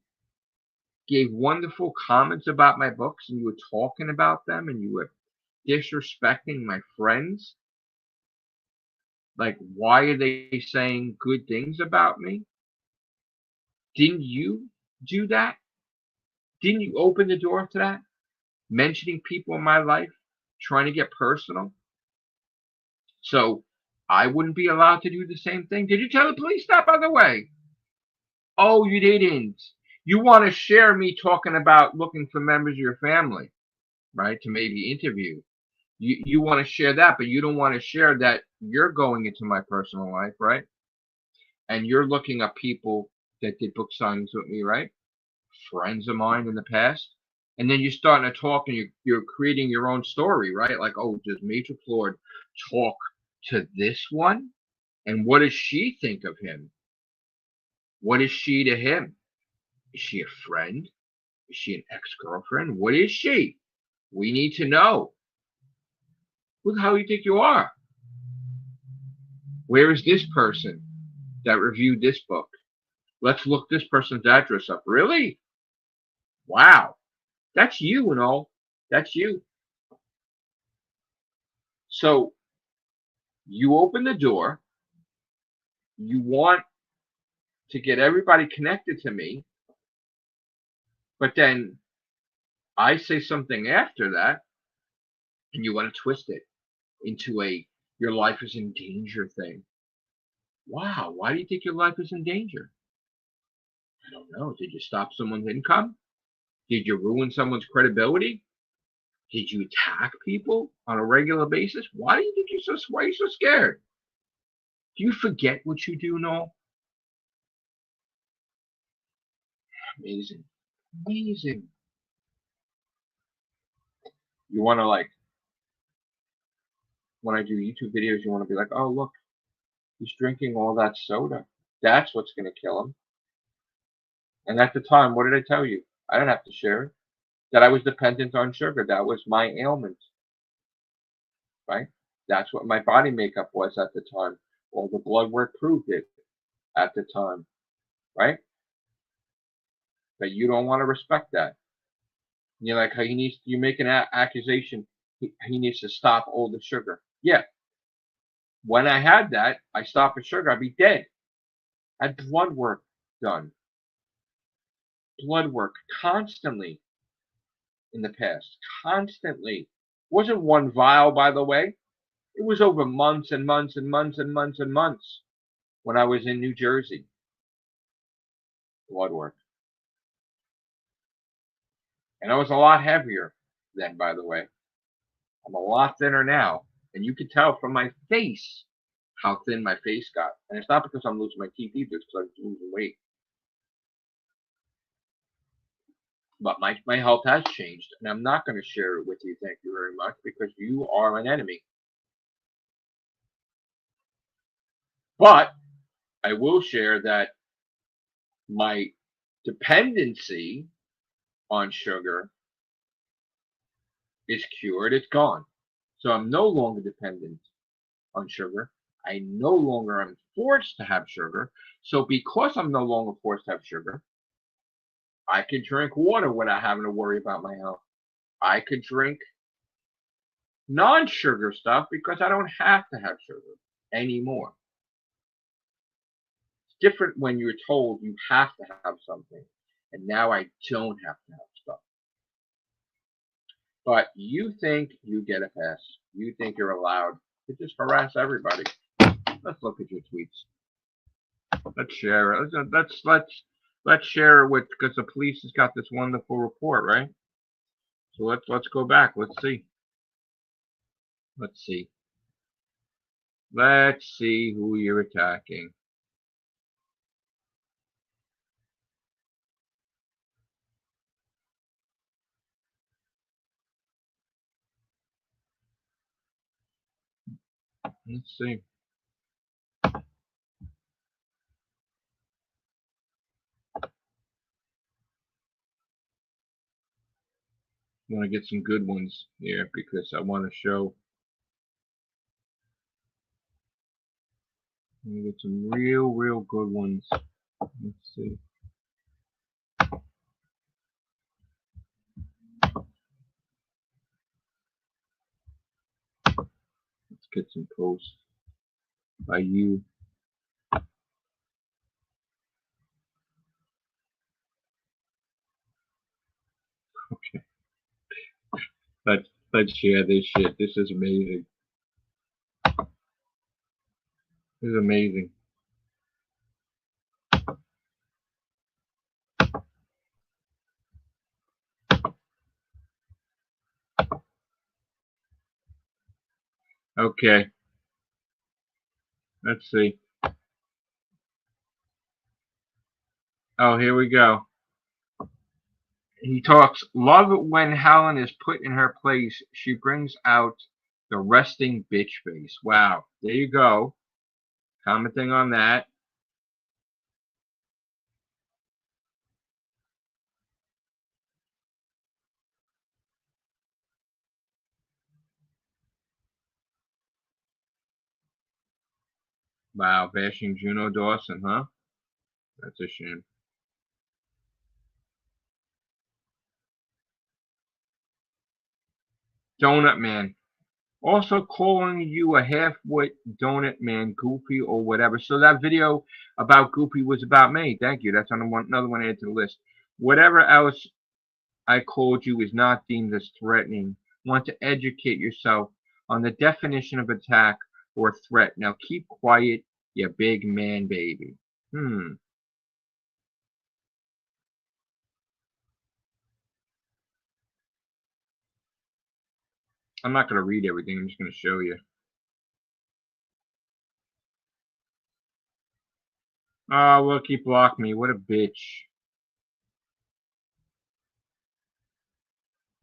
gave wonderful comments about my books and you were talking about them and you were disrespecting my friends? Like, why are they saying good things about me? Didn't you do that? Didn't you open the door to that? Mentioning people in my life, trying to get personal. So I wouldn't be allowed to do the same thing. Did you tell the police that, by the way? Oh, you didn't. You want to share me talking about looking for members of your family, right? To maybe interview. You want to share that, but you don't want to share that you're going into my personal life, right? And you're looking up people that did book signings with me, right? Friends of mine in the past. And then you're starting to talk and you're creating your own story, right? Like, oh, does Major Claude talk to this one? And what does she think of him? What is she to him? Is she a friend? Is she an ex-girlfriend? What is she? We need to know. Look how you think you are. Where is this person that reviewed this book? Let's look this person's address up. Really? Wow. That's you and all. That's you. So you open the door. You want to get everybody connected to me. But then I say something after that and you want to twist it into a your life is in danger thing. Wow, why do you think your life is in danger? I don't know. Did you stop someone's income? Did you ruin someone's credibility? Did you attack people on a regular basis? Why do you think why are you so scared? Do you forget what you do, Noel? Amazing. Amazing. You want to when I do YouTube videos, you want to be like, oh, look, he's drinking all that soda. That's what's going to kill him. And at the time, what did I tell you? I didn't have to share it. that I was dependent on sugar. That was my ailment, right? That's what my body makeup was at the time. All the blood work proved it at the time, right? But you don't want to respect that. You're like, hey, you make an accusation, he needs to stop all the sugar. Yeah. When I had that, I stopped the sugar, I'd be dead. I had blood work done. Blood work constantly in the past. Constantly. It wasn't one vial, by the way. It was over months and months and months and months and months when I was in New Jersey. Blood work. And I was a lot heavier then, by the way. I'm a lot thinner now. And you can tell from my face how thin my face got. And it's not because I'm losing my teeth either, it's because I'm losing weight. But my health has changed, and I'm not going to share it with you, thank you very much, because you are an enemy. But I will share that my dependency on sugar is cured, it's gone. So I'm no longer dependent on sugar. I no longer am forced to have sugar. So because I'm no longer forced to have sugar, I can drink water without having to worry about my health. I could drink non-sugar stuff because I don't have to have sugar anymore. It's different when you're told you have to have something, and now I don't have to have stuff. But you think you get a pass. You think you're allowed to just harass everybody. Let's look at your tweets. Let's share it. Let's share it with, because the police has got this wonderful report, right? So let's go back. Let's see. Let's see. Let's see who you're attacking. Let's see. I want to get some good ones here because I want to show. I'm going to get some real good ones. Let's see. Let's get some posts by you. Okay. Let's share this shit. This is amazing. This is amazing. Okay. Let's see. Oh, here we go. He talks, love it when Helen is put in her place. She brings out the resting bitch face. Wow. There you go. Commenting on that. Wow. Bashing Juno Dawson, huh? That's a shame. Donut Man. Also calling you a half-wit donut man, Goofy, or whatever. So that video about Goofy was about me. Thank you. That's another one added to the list. Whatever else I called you is not deemed as threatening. Want to educate yourself on the definition of attack or threat. Now keep quiet, you big man baby. I'm not going to read everything. I'm just going to show you. Oh, look, he blocked me. What a bitch.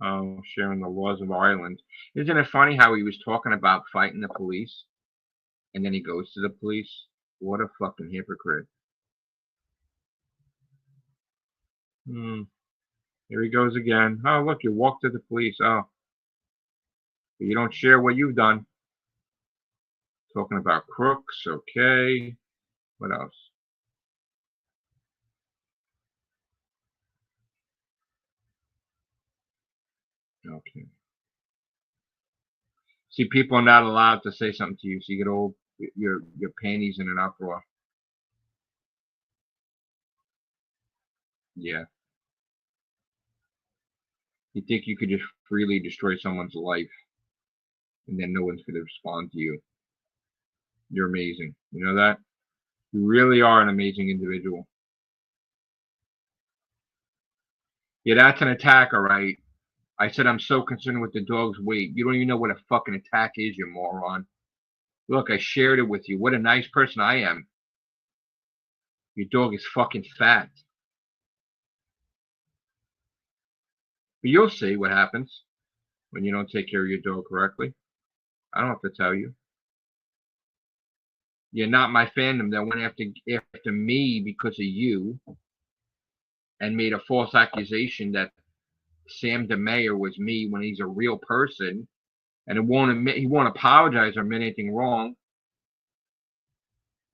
Oh, sharing the laws of Ireland. Isn't it funny how he was talking about fighting the police, and then he goes to the police? What a fucking hypocrite. Here he goes again. Oh, look, you walk to the police. Oh, but you don't share what you've done. Talking about crooks. Okay. What else? Okay. See, people are not allowed to say something to you, so you get all your panties in an uproar. Yeah. You think you could just freely destroy someone's life, and then no one's going to respond to you. You're amazing. You know that? You really are an amazing individual. Yeah, that's an attack, all right. I said I'm so concerned with the dog's weight. You don't even know what a fucking attack is, you moron. Look, I shared it with you. What a nice person I am. Your dog is fucking fat. But you'll see what happens when you don't take care of your dog correctly. I don't have to tell you. You're not my fandom that went after me because of you and made a false accusation that Sam DeMayer was me when he's a real person, and he won't apologize or admit anything wrong.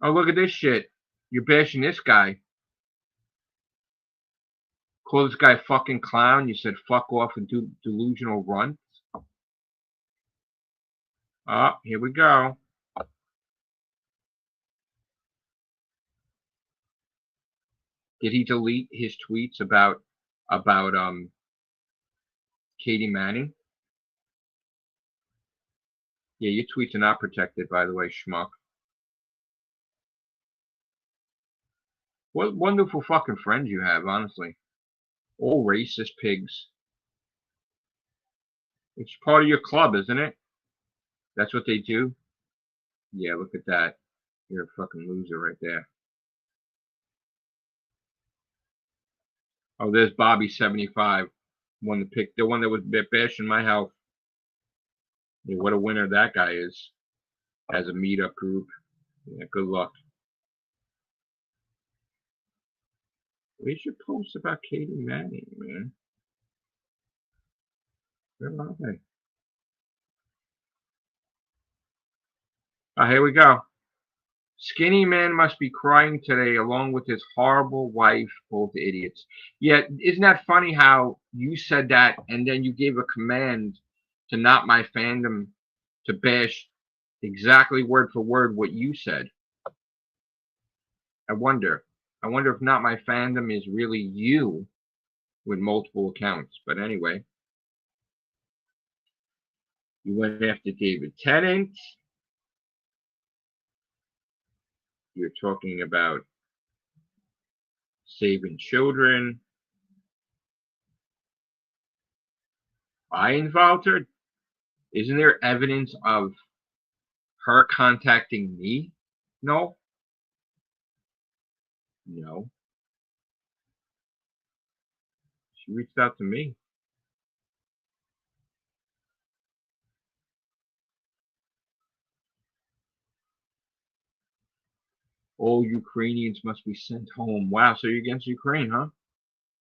Oh, look at this shit. You're bashing this guy. Call this guy a fucking clown. You said fuck off and do delusional runts. Oh, here we go. Did he delete his tweets about Katie Manning? Yeah, your tweets are not protected, by the way, schmuck. What wonderful fucking friends you have, honestly. All racist pigs. It's part of your club, isn't it? That's what they do? Yeah, look at that. You're a fucking loser right there. Oh, there's Bobby75. The one that was bashing my health. Yeah, what a winner that guy is. Has a meetup group. Yeah, good luck. We should post about Katie Manning, man. Where are they? Oh, here we go. Skinny man must be crying today along with his horrible wife, both idiots. Yet, isn't that funny how you said that and then you gave a command to not my fandom to bash exactly word for word what you said? I wonder. I wonder if not my fandom is really you with multiple accounts. But anyway, you went after David Tennant. You're talking about saving children. I involved her. Isn't there evidence of her contacting me? No. No. She reached out to me. All Ukrainians must be sent home. Wow, so you're against Ukraine, huh?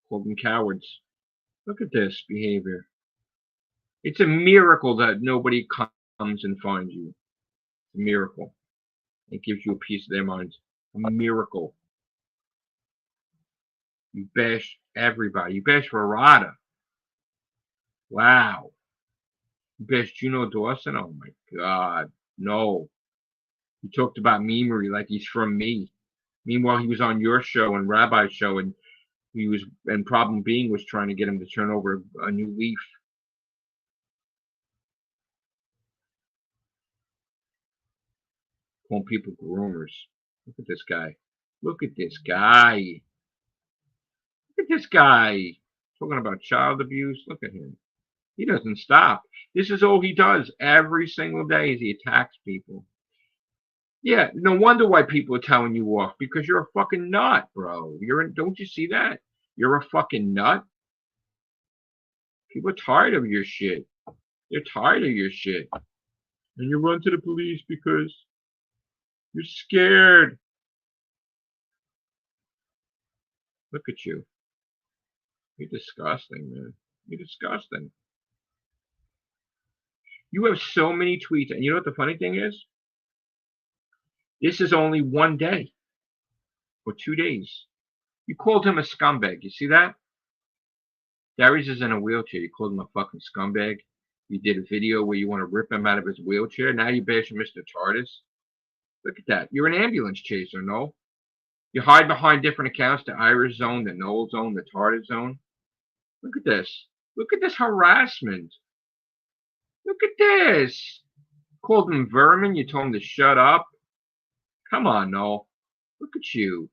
Call them cowards. Look at this behavior. It's a miracle that nobody comes and finds you. It's a miracle. It gives you a piece of their minds. A miracle. You bash everybody. You bash Verada. Wow. You bash Juno Dawson. Oh my God. No. You talked about Memery like he's from me. Meanwhile, he was on your show and Rabbi's show, and Problem Being was trying to get him to turn over a new leaf. Calling people groomers. Look at this guy. Look at this guy. Look at this guy. Talking about child abuse. Look at him. He doesn't stop. This is all he does every single day is he attacks people. Yeah, no wonder why people are telling you off, because you're a fucking nut, bro. Don't you see that? You're a fucking nut. People are tired of your shit. They're tired of your shit. And you run to the police because you're scared. Look at you. You're disgusting, man. You're disgusting. You have so many tweets, and you know what the funny thing is? This is only one day or 2 days. You called him a scumbag. You see that? Darius is in a wheelchair. You called him a fucking scumbag. You did a video where you want to rip him out of his wheelchair. Now you bash Mr. TARDIS. Look at that. You're an ambulance chaser, no? You hide behind different accounts, the Irish Zone, the Noel Zone, the TARDIS Zone. Look at this. Look at this harassment. Look at this. Called him vermin. You told him to shut up. Come on, Noel. Look at you.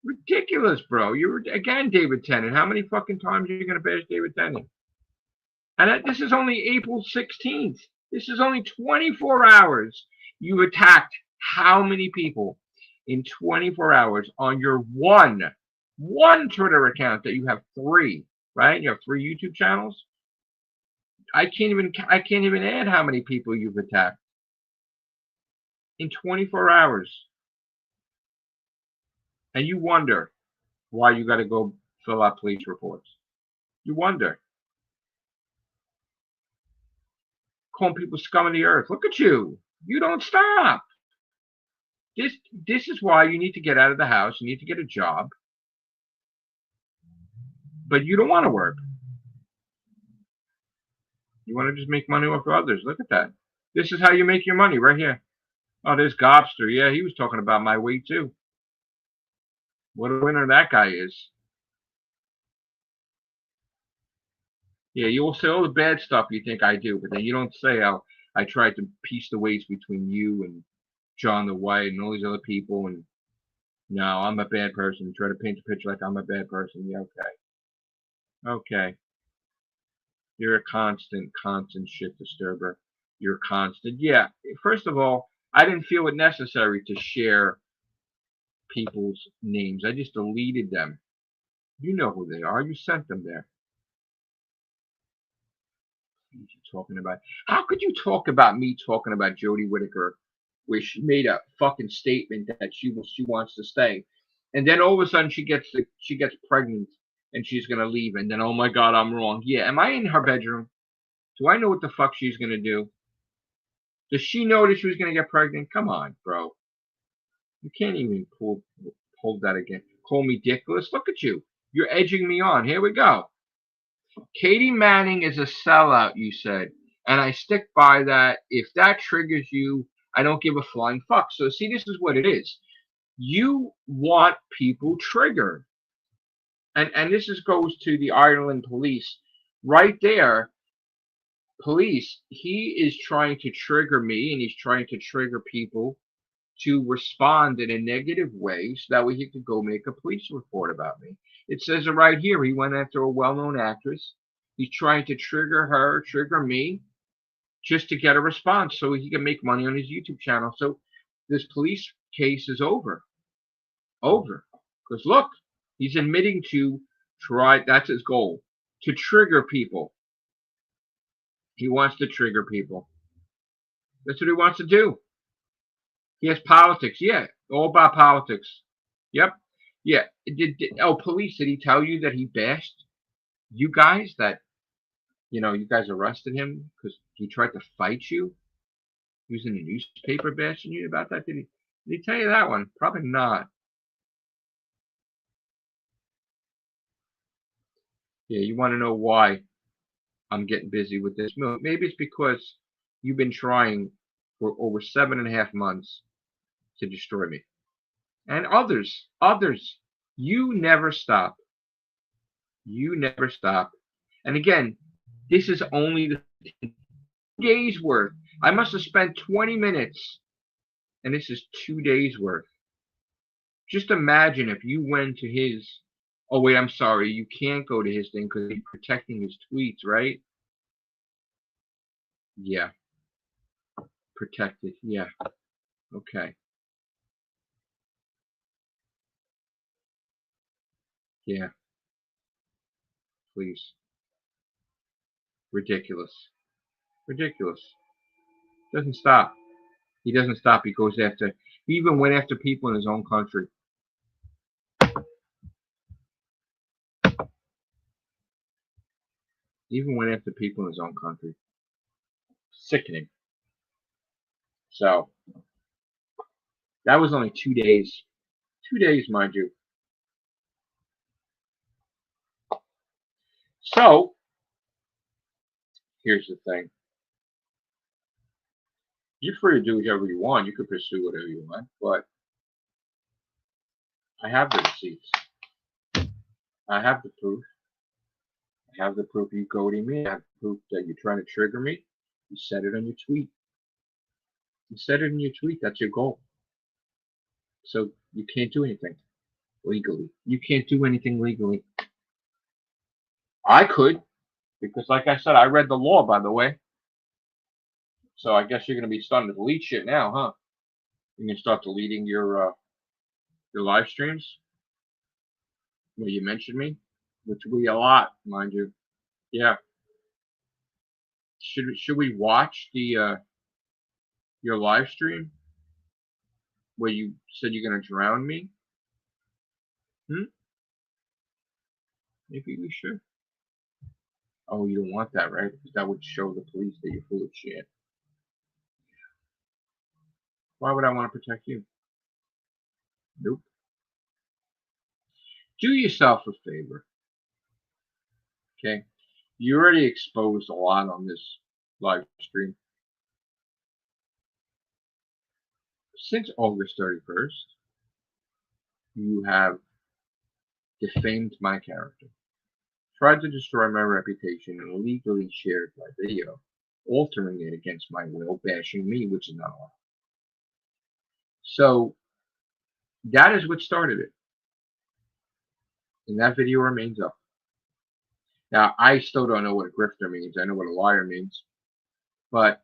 Ridiculous, bro. You're, again, David Tennant. How many fucking times are you going to bash David Tennant? And this is only April 16th. This is only 24 hours. You've attacked how many people in 24 hours on your one Twitter account that you have 3, right? You have 3 YouTube channels. I can't even add how many people you've attacked in 24 hours. And you wonder why you got to go fill out police reports. You wonder. Calling people scum of the earth. Look at you. You don't stop. This is why you need to get out of the house. You need to get a job. But you don't want to work. You want to just make money off of others. Look at that. This is how you make your money right here. Oh, there's Gobster. Yeah, he was talking about my weight too. What a winner that guy is. Yeah, you will say all the bad stuff you think I do, but then you don't say how I tried to piece the weights between you and John the White and all these other people. And no, I'm a bad person. You try to paint a picture like I'm a bad person. Yeah, okay. Okay. You're a constant shit disturber. You're constant. Yeah, first of all, I didn't feel it necessary to share people's names. I just deleted them. You know who they are. You sent them there. What are you talking about? How could you talk about me talking about Jodie Whittaker, where she made a fucking statement that she wants to stay, and then all of a sudden she gets pregnant and she's gonna leave, and then oh my god, I'm wrong. Yeah, am I in her bedroom? Do I know what the fuck she's gonna do? Does she know that she was gonna get pregnant? Come on, bro. You can't even pull that again. Call me dickless. Look at you. You're edging me on. Here we go. Katie Manning is a sellout, you said. And I stick by that. If that triggers you, I don't give a flying fuck. So see, this is what it is. You want people triggered. And this goes to the Ireland police. Right there, police, he is trying to trigger me, and he's trying to trigger people to respond in a negative way so that way he could go make a police report about me. It says it right here. He went after a well-known actress. He's trying to trigger her, trigger me, just to get a response so he can make money on his YouTube channel. So this police case is over. Over. Because look, he's admitting to try, that's his goal, to trigger people. He wants to trigger people. That's what he wants to do. He has politics. Yeah, all about politics. Yep. Yeah. Police, did he tell you that he bashed you guys, that, you guys arrested him because he tried to fight you? He was in the newspaper bashing you about that? Did he tell you that one? Probably not. Yeah, you want to know why I'm getting busy with this? Maybe it's because you've been trying for over 7.5 months to destroy me. And others, you never stop. You never stop. And again, this is only the 2 days worth. I must have spent 20 minutes, and this is 2 days worth. Just imagine if you went to his, oh wait, I'm sorry, you can't go to his thing because he's protecting his tweets, right? Yeah. Protected, yeah. Okay. Yeah. Please. Ridiculous. Ridiculous. Doesn't stop. He doesn't stop. He goes after, he even went after people in his own country. Even went after people in his own country. Sickening. So that was only 2 days. 2 days, mind you. So here's the thing. You're free to do whatever you want. You could pursue whatever you want, but I have the receipts. I have the proof. I have the proof you goading me. I have the proof that you're trying to trigger me. You said it on your tweet. You said it in your tweet. That's your goal. So you can't do anything legally. You can't do anything legally. I could, because like I said, I read the law, by the way. So I guess you're going to be starting to delete shit now, huh? You can start deleting your live streams where you mentioned me, which will be a lot, mind you. Yeah. Should we watch the your live stream where you said you're gonna drown me? Maybe we should. Oh, you don't want that, right? Because that would show the police that you're full of shit. Why would I want to protect you? Nope. Do yourself a favor. Okay? You already exposed a lot on this live stream. Since August 31st, you have defamed my character, tried to destroy my reputation, and illegally shared my video, altering it against my will, bashing me, which is not allowed. So that is what started it. And that video remains up. Now, I still don't know what a grifter means. I know what a liar means. But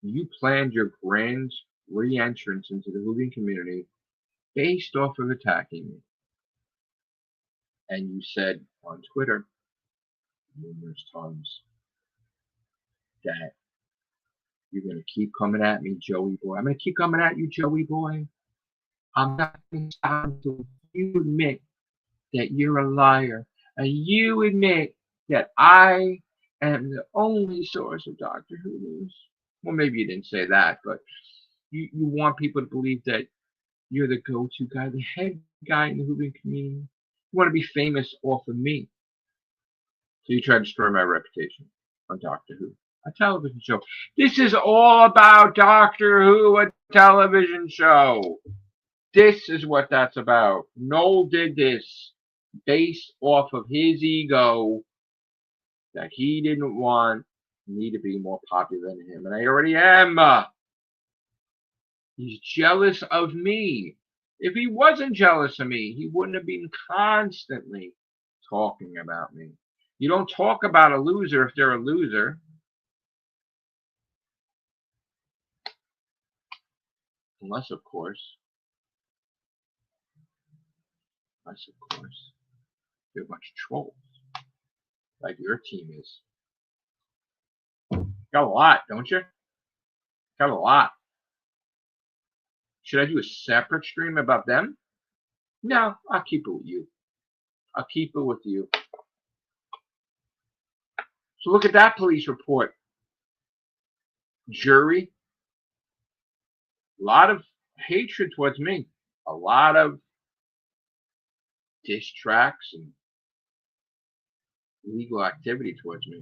you planned your grand re-entrance into the hooligan community based off of attacking me. And you said on Twitter numerous times that you're going to keep coming at me, Joey boy. I'm going to keep coming at you, Joey boy. I'm not going to stop until you admit that you're a liar. And you admit that I am the only source of Doctor Who news. Well, maybe you didn't say that, but you want people to believe that you're the go-to guy, the head guy in the hooligan community. You want to be famous off of me. So you try to destroy my reputation on Doctor Who, a television show. This is all about Doctor Who, a television show. This is what that's about. Noel did this based off of his ego that he didn't want me to be more popular than him. And I already am. He's jealous of me. If he wasn't jealous of me, he wouldn't have been constantly talking about me. You don't talk about a loser if they're a loser. Unless, of course, they're a bunch of trolls. Like your team is. Got a lot, don't you? Got a lot. Should I do a separate stream about them? No, I'll keep it with you. I'll keep it with you. So look at that police report. Jury. A lot of hatred towards me. A lot of diss tracks and illegal activity towards me.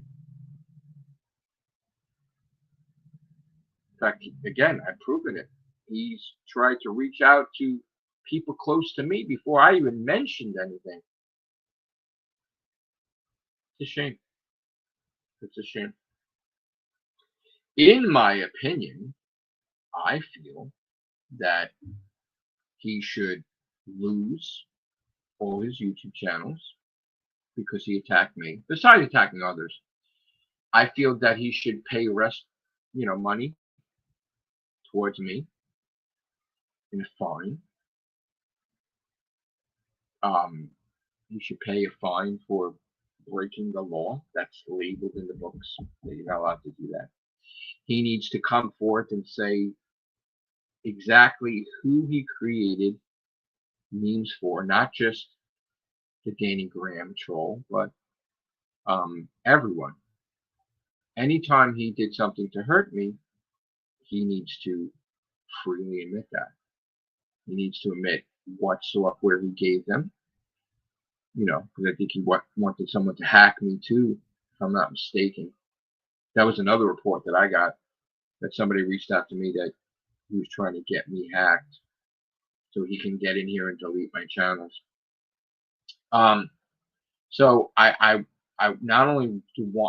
In fact, again, I've proven it. He's tried to reach out to people close to me before I even mentioned anything. It's a shame. It's a shame. In my opinion, I feel that he should lose all his YouTube channels because he attacked me. Besides attacking others, I feel that he should pay money towards me in a fine. He should pay a fine for breaking the law. That's labeled in the books that you're not allowed to do that. He needs to come forth and say exactly who he created memes for, not just the Danny Graham troll, but everyone. Anytime he did something to hurt me, he needs to freely admit that. He needs to admit what software he gave them. Because I think he wanted someone to hack me too, if I'm not mistaken. That was another report that I got, that somebody reached out to me that he was trying to get me hacked so he can get in here and delete my channels. So I not only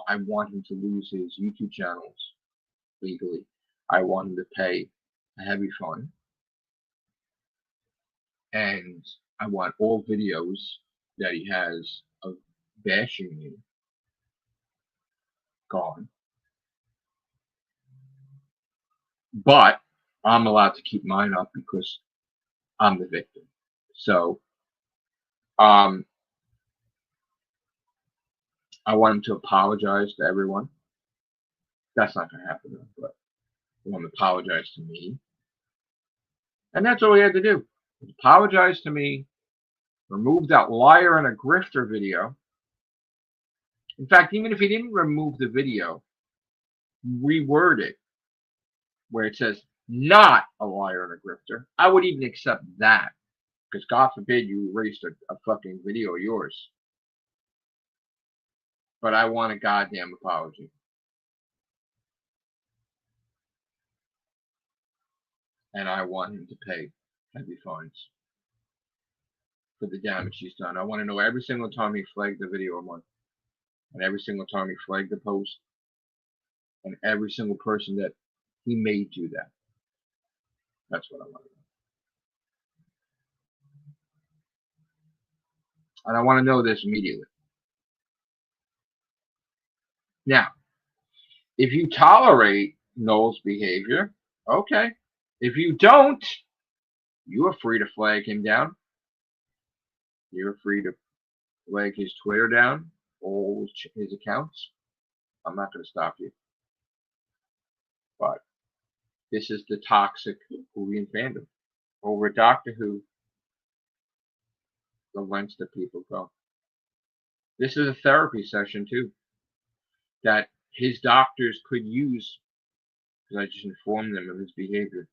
I want him to lose his YouTube channels legally, I want him to pay a heavy fine, and I want all videos that he has of bashing me gone. But I'm allowed to keep mine up because I'm the victim. So I want him to apologize to everyone. That's not going to happen, though, but I want him to apologize to me. And that's all he had to do. Apologize to me, remove that liar and a grifter video. In fact, even if he didn't remove the video, reword it where it says not a liar and a grifter, I would even accept that. Because God forbid you erased a fucking video of yours. But I want a goddamn apology. And I want him to pay heavy fines for the damage he's done. I want to know every single time he flagged the video of mine, and every single time he flagged the post, and every single person that he made do that. That's what I want to know. And I want to know this immediately. Now, if you tolerate Noel's behavior, okay. If you don't, you are free to flag him down. You're free to flag his Twitter down, all his accounts. I'm not going to stop you. But this is the toxic Whovian fandom. Over Doctor Who, the lengths that people go. This is a therapy session too, that his doctors could use, because I just informed them of his behavior.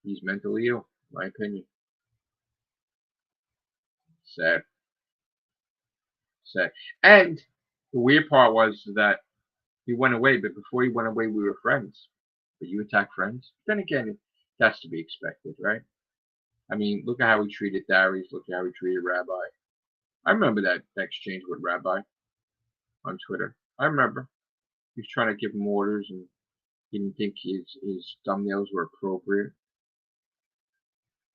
He's mentally ill, in my opinion. Sad. Sad. And the weird part was that he went away, but before he went away, we were friends. But you attack friends? Then again, that's to be expected, right? I mean, look at how he treated Darius. Look at how he treated Rabbi. I remember that exchange with Rabbi on Twitter. I remember. He was trying to give him orders, and he didn't think his thumbnails were appropriate.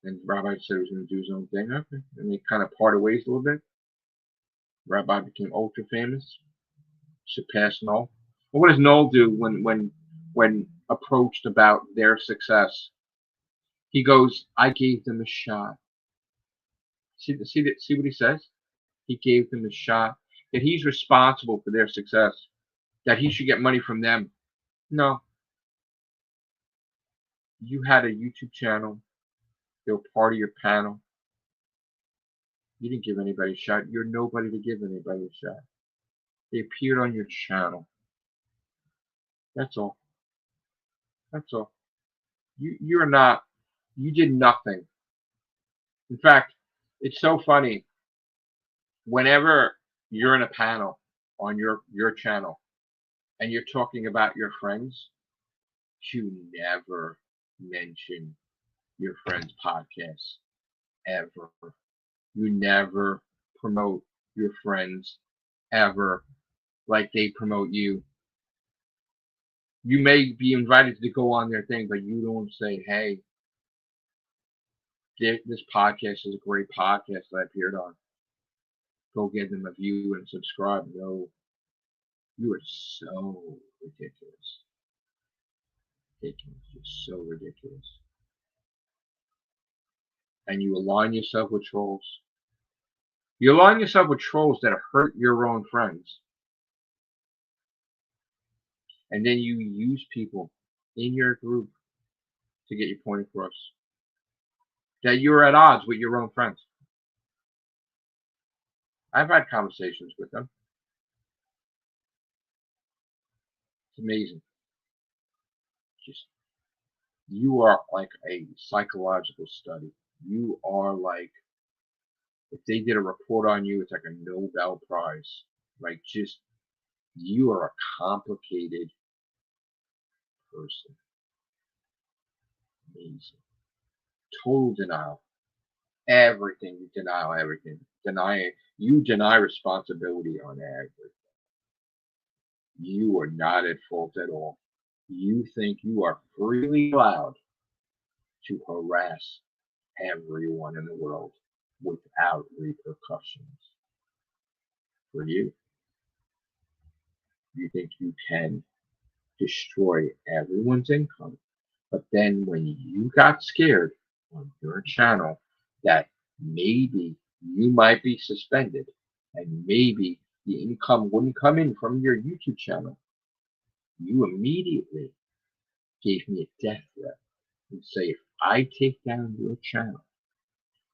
And Rabbi said he was going to do his own thing. Okay. And they kind of parted ways a little bit. Rabbi became ultra famous, surpassed Noel. Well, what does Noel do when approached about their success? He goes, "I gave them a shot." See what he says? He gave them a shot. That he's responsible for their success. That he should get money from them. No. You had a YouTube channel. They were part of your panel. You didn't give anybody a shot. You're nobody to give anybody a shot. They appeared on your channel. That's all. That's all. You did nothing. In fact, it's so funny. Whenever you're in a panel on your channel and you're talking about your friends, you never mention your friends' podcasts ever. You never promote your friends ever like they promote you. You may be invited to go on their thing, but you don't say, "Hey, this podcast is a great podcast that I appeared on. Go give them a view and subscribe." No, you are so ridiculous. Ridiculous. You're so ridiculous. And you align yourself with trolls. You align yourself with trolls that hurt your own friends. And then you use people in your group to get your point across. That you're at odds with your own friends. I've had conversations with them. It's amazing. Just you are like a psychological study. You are like, if they did a report on you, it's like a Nobel Prize. Like, just you are a complicated person. Amazing. Total denial. Everything, you deny everything. You deny responsibility on everything. You are not at fault at all. You think you are freely allowed to harass everyone in the world without repercussions. For you, you think you can destroy everyone's income, but then when you got scared on your channel that maybe you might be suspended and maybe the income wouldn't come in from your YouTube channel, you immediately gave me a death threat and say, if I take down your channel,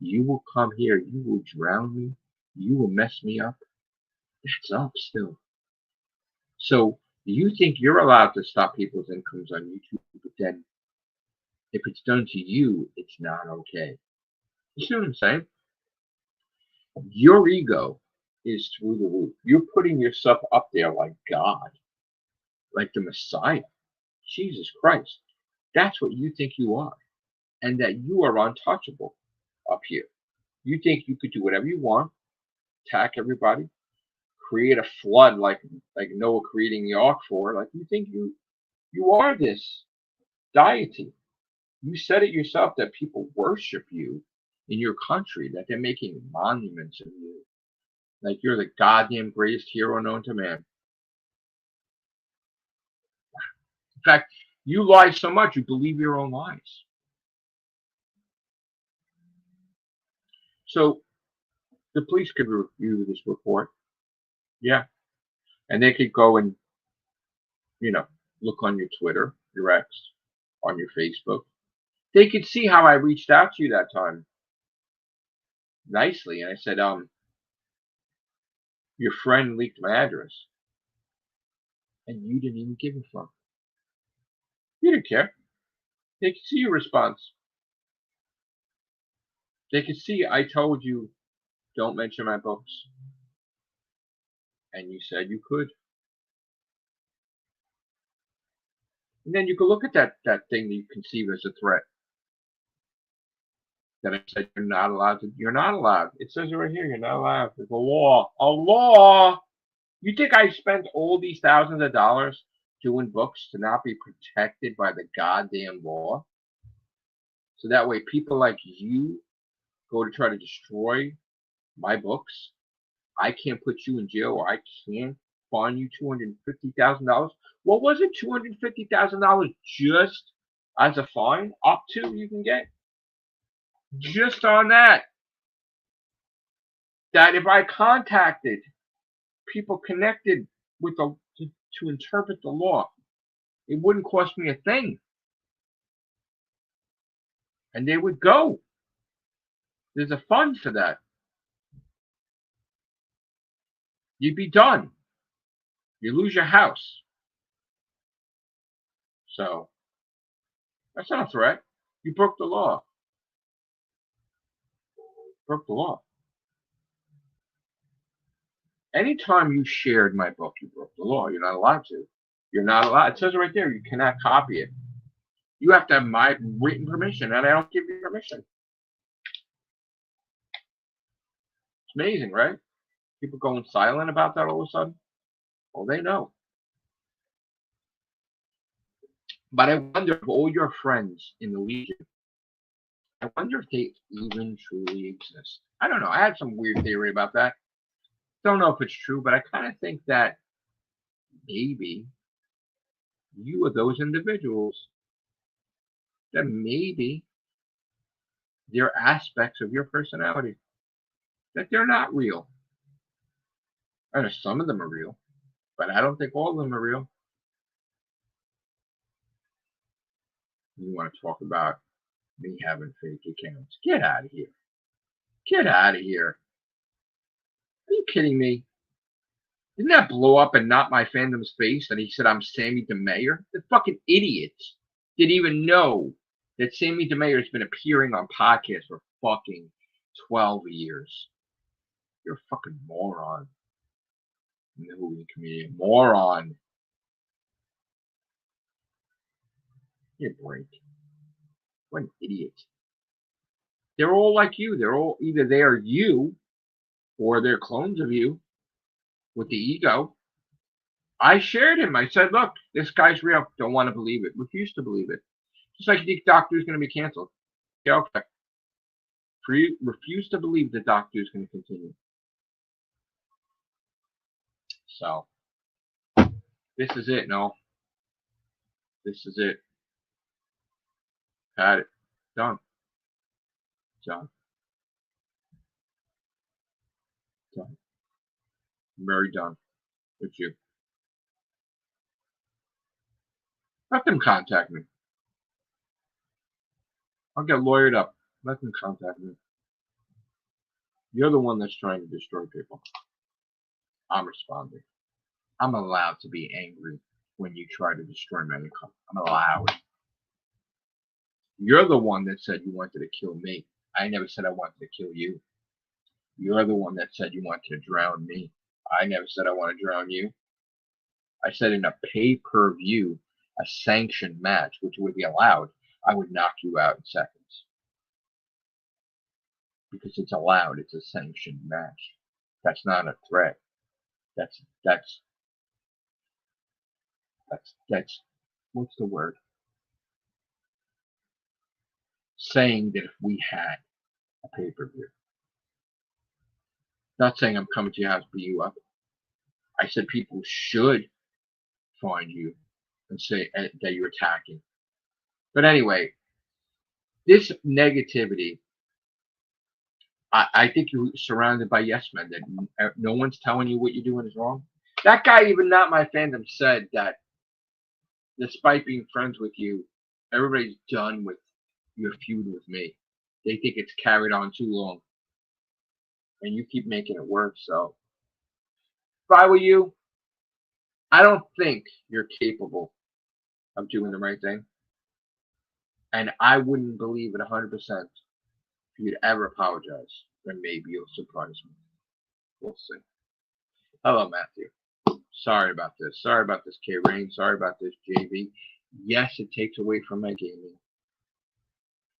you will come here, you will drown me, you will mess me up. That's up still. So you think you're allowed to stop people's incomes on YouTube, but then if it's done to you, it's not okay. You see what I'm saying? Your ego is through the roof. You're putting yourself up there like God, like the Messiah, Jesus Christ. That's what you think you are, and that you are untouchable up here. You think you could do whatever you want, attack everybody, create a flood like Noah creating the ark for. Like, you think you are this deity. You said it yourself that people worship you in your country, that they're making monuments of you, like you're the goddamn greatest hero known to man. In fact, you lie so much you believe your own lies. So the police could review this report, yeah, and they could go and look on your Twitter, your X, on your Facebook. They could see how I reached out to you that time nicely, and I said, your friend leaked my address, and you didn't even give a fuck. You didn't care. They could see your response. They could see I told you don't mention my books, and you said you could. And then you could look at that thing that you conceive as a threat. That I said you're not allowed to. You're not allowed. It says it right here. You're not allowed. There's a law. A law. You think I spent all these thousands of dollars doing books to not be protected by the goddamn law? So that way people like you go to try to destroy my books. I can't put you in jail, or I can't fine you $250,000. What was it? $250,000 just as a fine? Up to you can get just on that. That if I contacted people connected with to interpret the law, it wouldn't cost me a thing, and they would go. There's a fund for that. You'd be done. You lose your house. So that's not a threat. You broke the law. Broke the law. Anytime you shared my book, you broke the law. You're not allowed to. You're not allowed. It says it right there. You cannot copy it. You have to have my written permission, and I don't give you permission. It's amazing, right? People going silent about that all of a sudden. Well, they know. But I wonder if all your friends in the Legion, I wonder if they even truly exist. I don't know. I had some weird theory about that. Don't know if it's true, but I kind of think that maybe you are those individuals that maybe they're aspects of your personality, that they're not real. I know some of them are real, but I don't think all of them are real. You want to talk about me having fake accounts? Get out of here. Get out of here. Are you kidding me? Didn't that blow up in Not My Fandom's face that he said I'm Sammy DeMayer? The fucking idiot didn't even know that Sammy DeMayer has been appearing on podcasts for fucking 12 years. You're a fucking moron. In the Hooligan community. Moron. Give a break. What an idiot. They're all like you. They're all either they are you or they're clones of you with the ego. I shared him. I said, look, this guy's real. Don't want to believe it. Refuse to believe it. Just like you think Doctor Who's going to be canceled. Yeah, okay. Refuse to believe that Doctor Who's going to continue. So, this is it, no. This is it. Had it. Done. Done. Done. Very done with you. Let them contact me. I'll get lawyered up. Let them contact me. You're the one that's trying to destroy people. I'm responding. I'm allowed to be angry when you try to destroy my income. I'm allowed. You're the one that said you wanted to kill me. I never said I wanted to kill you. You're the one that said you wanted to drown me. I never said I want to drown you. I said in a pay-per-view, a sanctioned match, which would be allowed, I would knock you out in seconds. Because it's allowed. It's a sanctioned match. That's not a threat. That's what's the word? Saying that if we had a pay-per-view. Not saying I'm coming to your house to beat you up. I said people should find you and say that you're attacking. But anyway, this negativity, I think you're surrounded by yes men that no one's telling you what you're doing is wrong. That guy, even Not My Fandom, said that despite being friends with you, everybody's done with your feud with me. They think it's carried on too long. And you keep making it work, so if I were you, I don't think you're capable of doing the right thing. And I wouldn't believe it 100% if you'd ever apologize. Then maybe you'll surprise me. We'll see. Hello, Matthew. Sorry about this. Sorry about this, K Rain. Sorry about this, JV. Yes, it takes away from my gaming.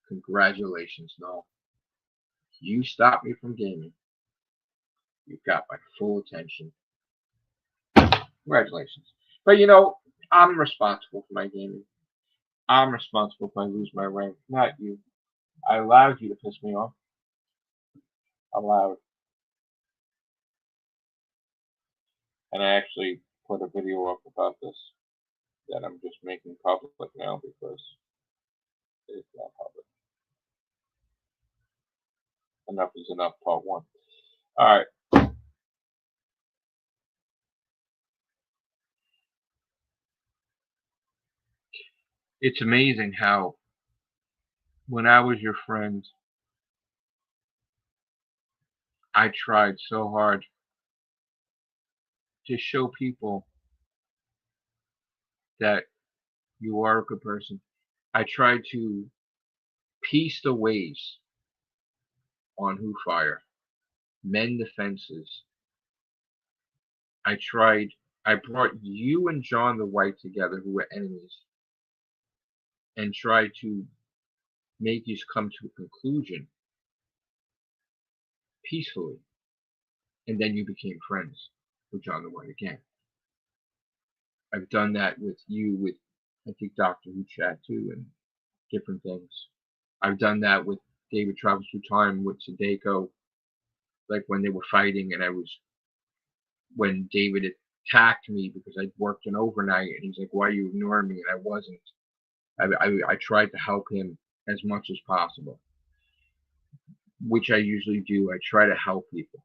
Congratulations, no. You stopped me from gaming. You got my full attention. Congratulations. But you know, I'm responsible for my gaming. I'm responsible if I lose my rank, not you. I allowed you to piss me off. Allowed. And I actually put a video up about this that I'm just making public now because it's not public. Enough is enough, part one. Alright. It's amazing how when I was your friend, I tried so hard to show people that you are a good person. I tried to piece the ways on Who Fire, mend the fences. I brought you and John the White together, who were enemies, and tried to make you come to a conclusion peacefully. And then you became friends with John the White again. I've done that with you, with I think Doctor Who chat too, and different things. I've done that with David Travels Through Time, with Sadeko, like when they were fighting, and when David attacked me because I'd worked an overnight, and he's like, "Why are you ignoring me?" And I wasn't. I tried to help him as much as possible, which I usually do. I try to help people,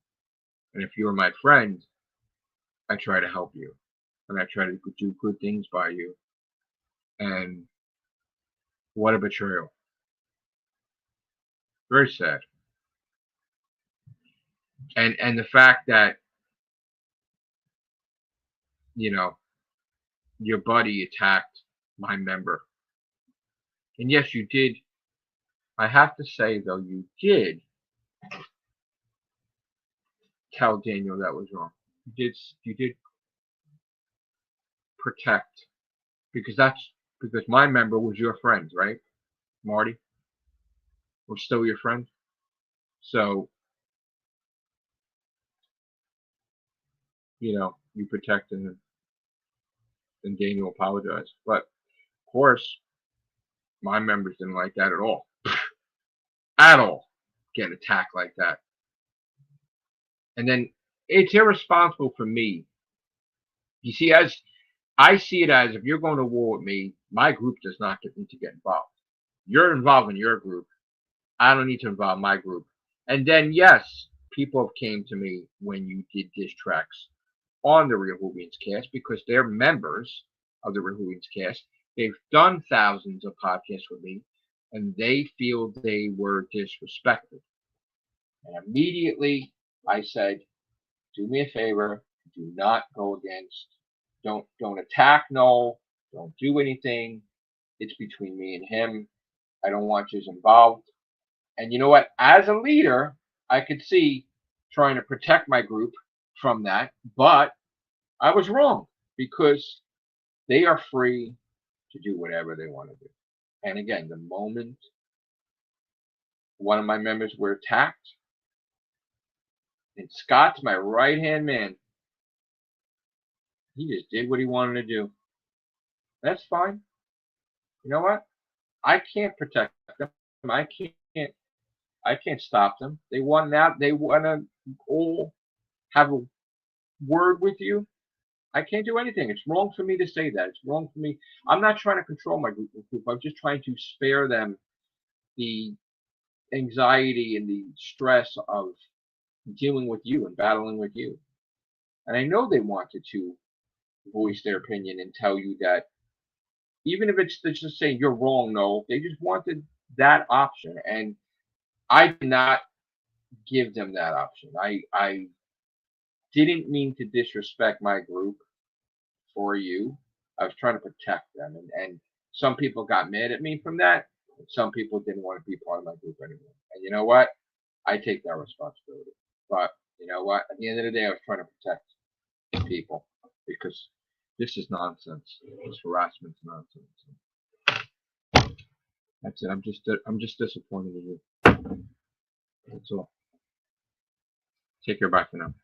and if you're my friend, I try to help you, and I try to do good things by you. And what a betrayal! Very sad. And the fact that, you know, your buddy attacked my member. And yes, you did. I have to say, though, you did tell Daniel that was wrong. You did protect, because my member was your friend, right? Marty was still your friend. So, you protected him, and Daniel apologized. But of course, my members didn't like that at all. At all. Getting attacked like that. And then it's irresponsible for me. You see, as I see it, as if you're going to war with me, my group does not need to get involved. You're involved in your group. I don't need to involve my group. And then, yes, people have came to me when you did diss tracks on the Real Hoovians cast, because they're members of the Real Hoovians cast. They've done thousands of podcasts with me, and they feel they were disrespected. And immediately I said, do me a favor, do not go against, don't attack Noel, don't do anything. It's between me and him. I don't want you involved. And you know what? As a leader, I could see trying to protect my group from that, but I was wrong, because they are free to do whatever they want to do. And again, the moment one of my members were attacked, and Scott's my right-hand man, he just did what he wanted to do. That's fine. You know what? I can't protect them. I can't stop them. They want to all have a word with you. I can't do anything. It's wrong for me to say that. It's wrong for me. I'm not trying to control my group. I'm just trying to spare them the anxiety and the stress of dealing with you and battling with you. And I know they wanted to voice their opinion and tell you that, even if it's just saying you're wrong, no, they just wanted that option. And I did not give them that option. I didn't mean to disrespect my group for you. I was trying to protect them. And some people got mad at me from that. And some people didn't want to be part of my group anymore. And you know what? I take that responsibility. But you know what? At the end of the day, I was trying to protect people, because this is nonsense. This harassment's nonsense. That's it. I'm just disappointed in you. That's all. Take care. Bye for now.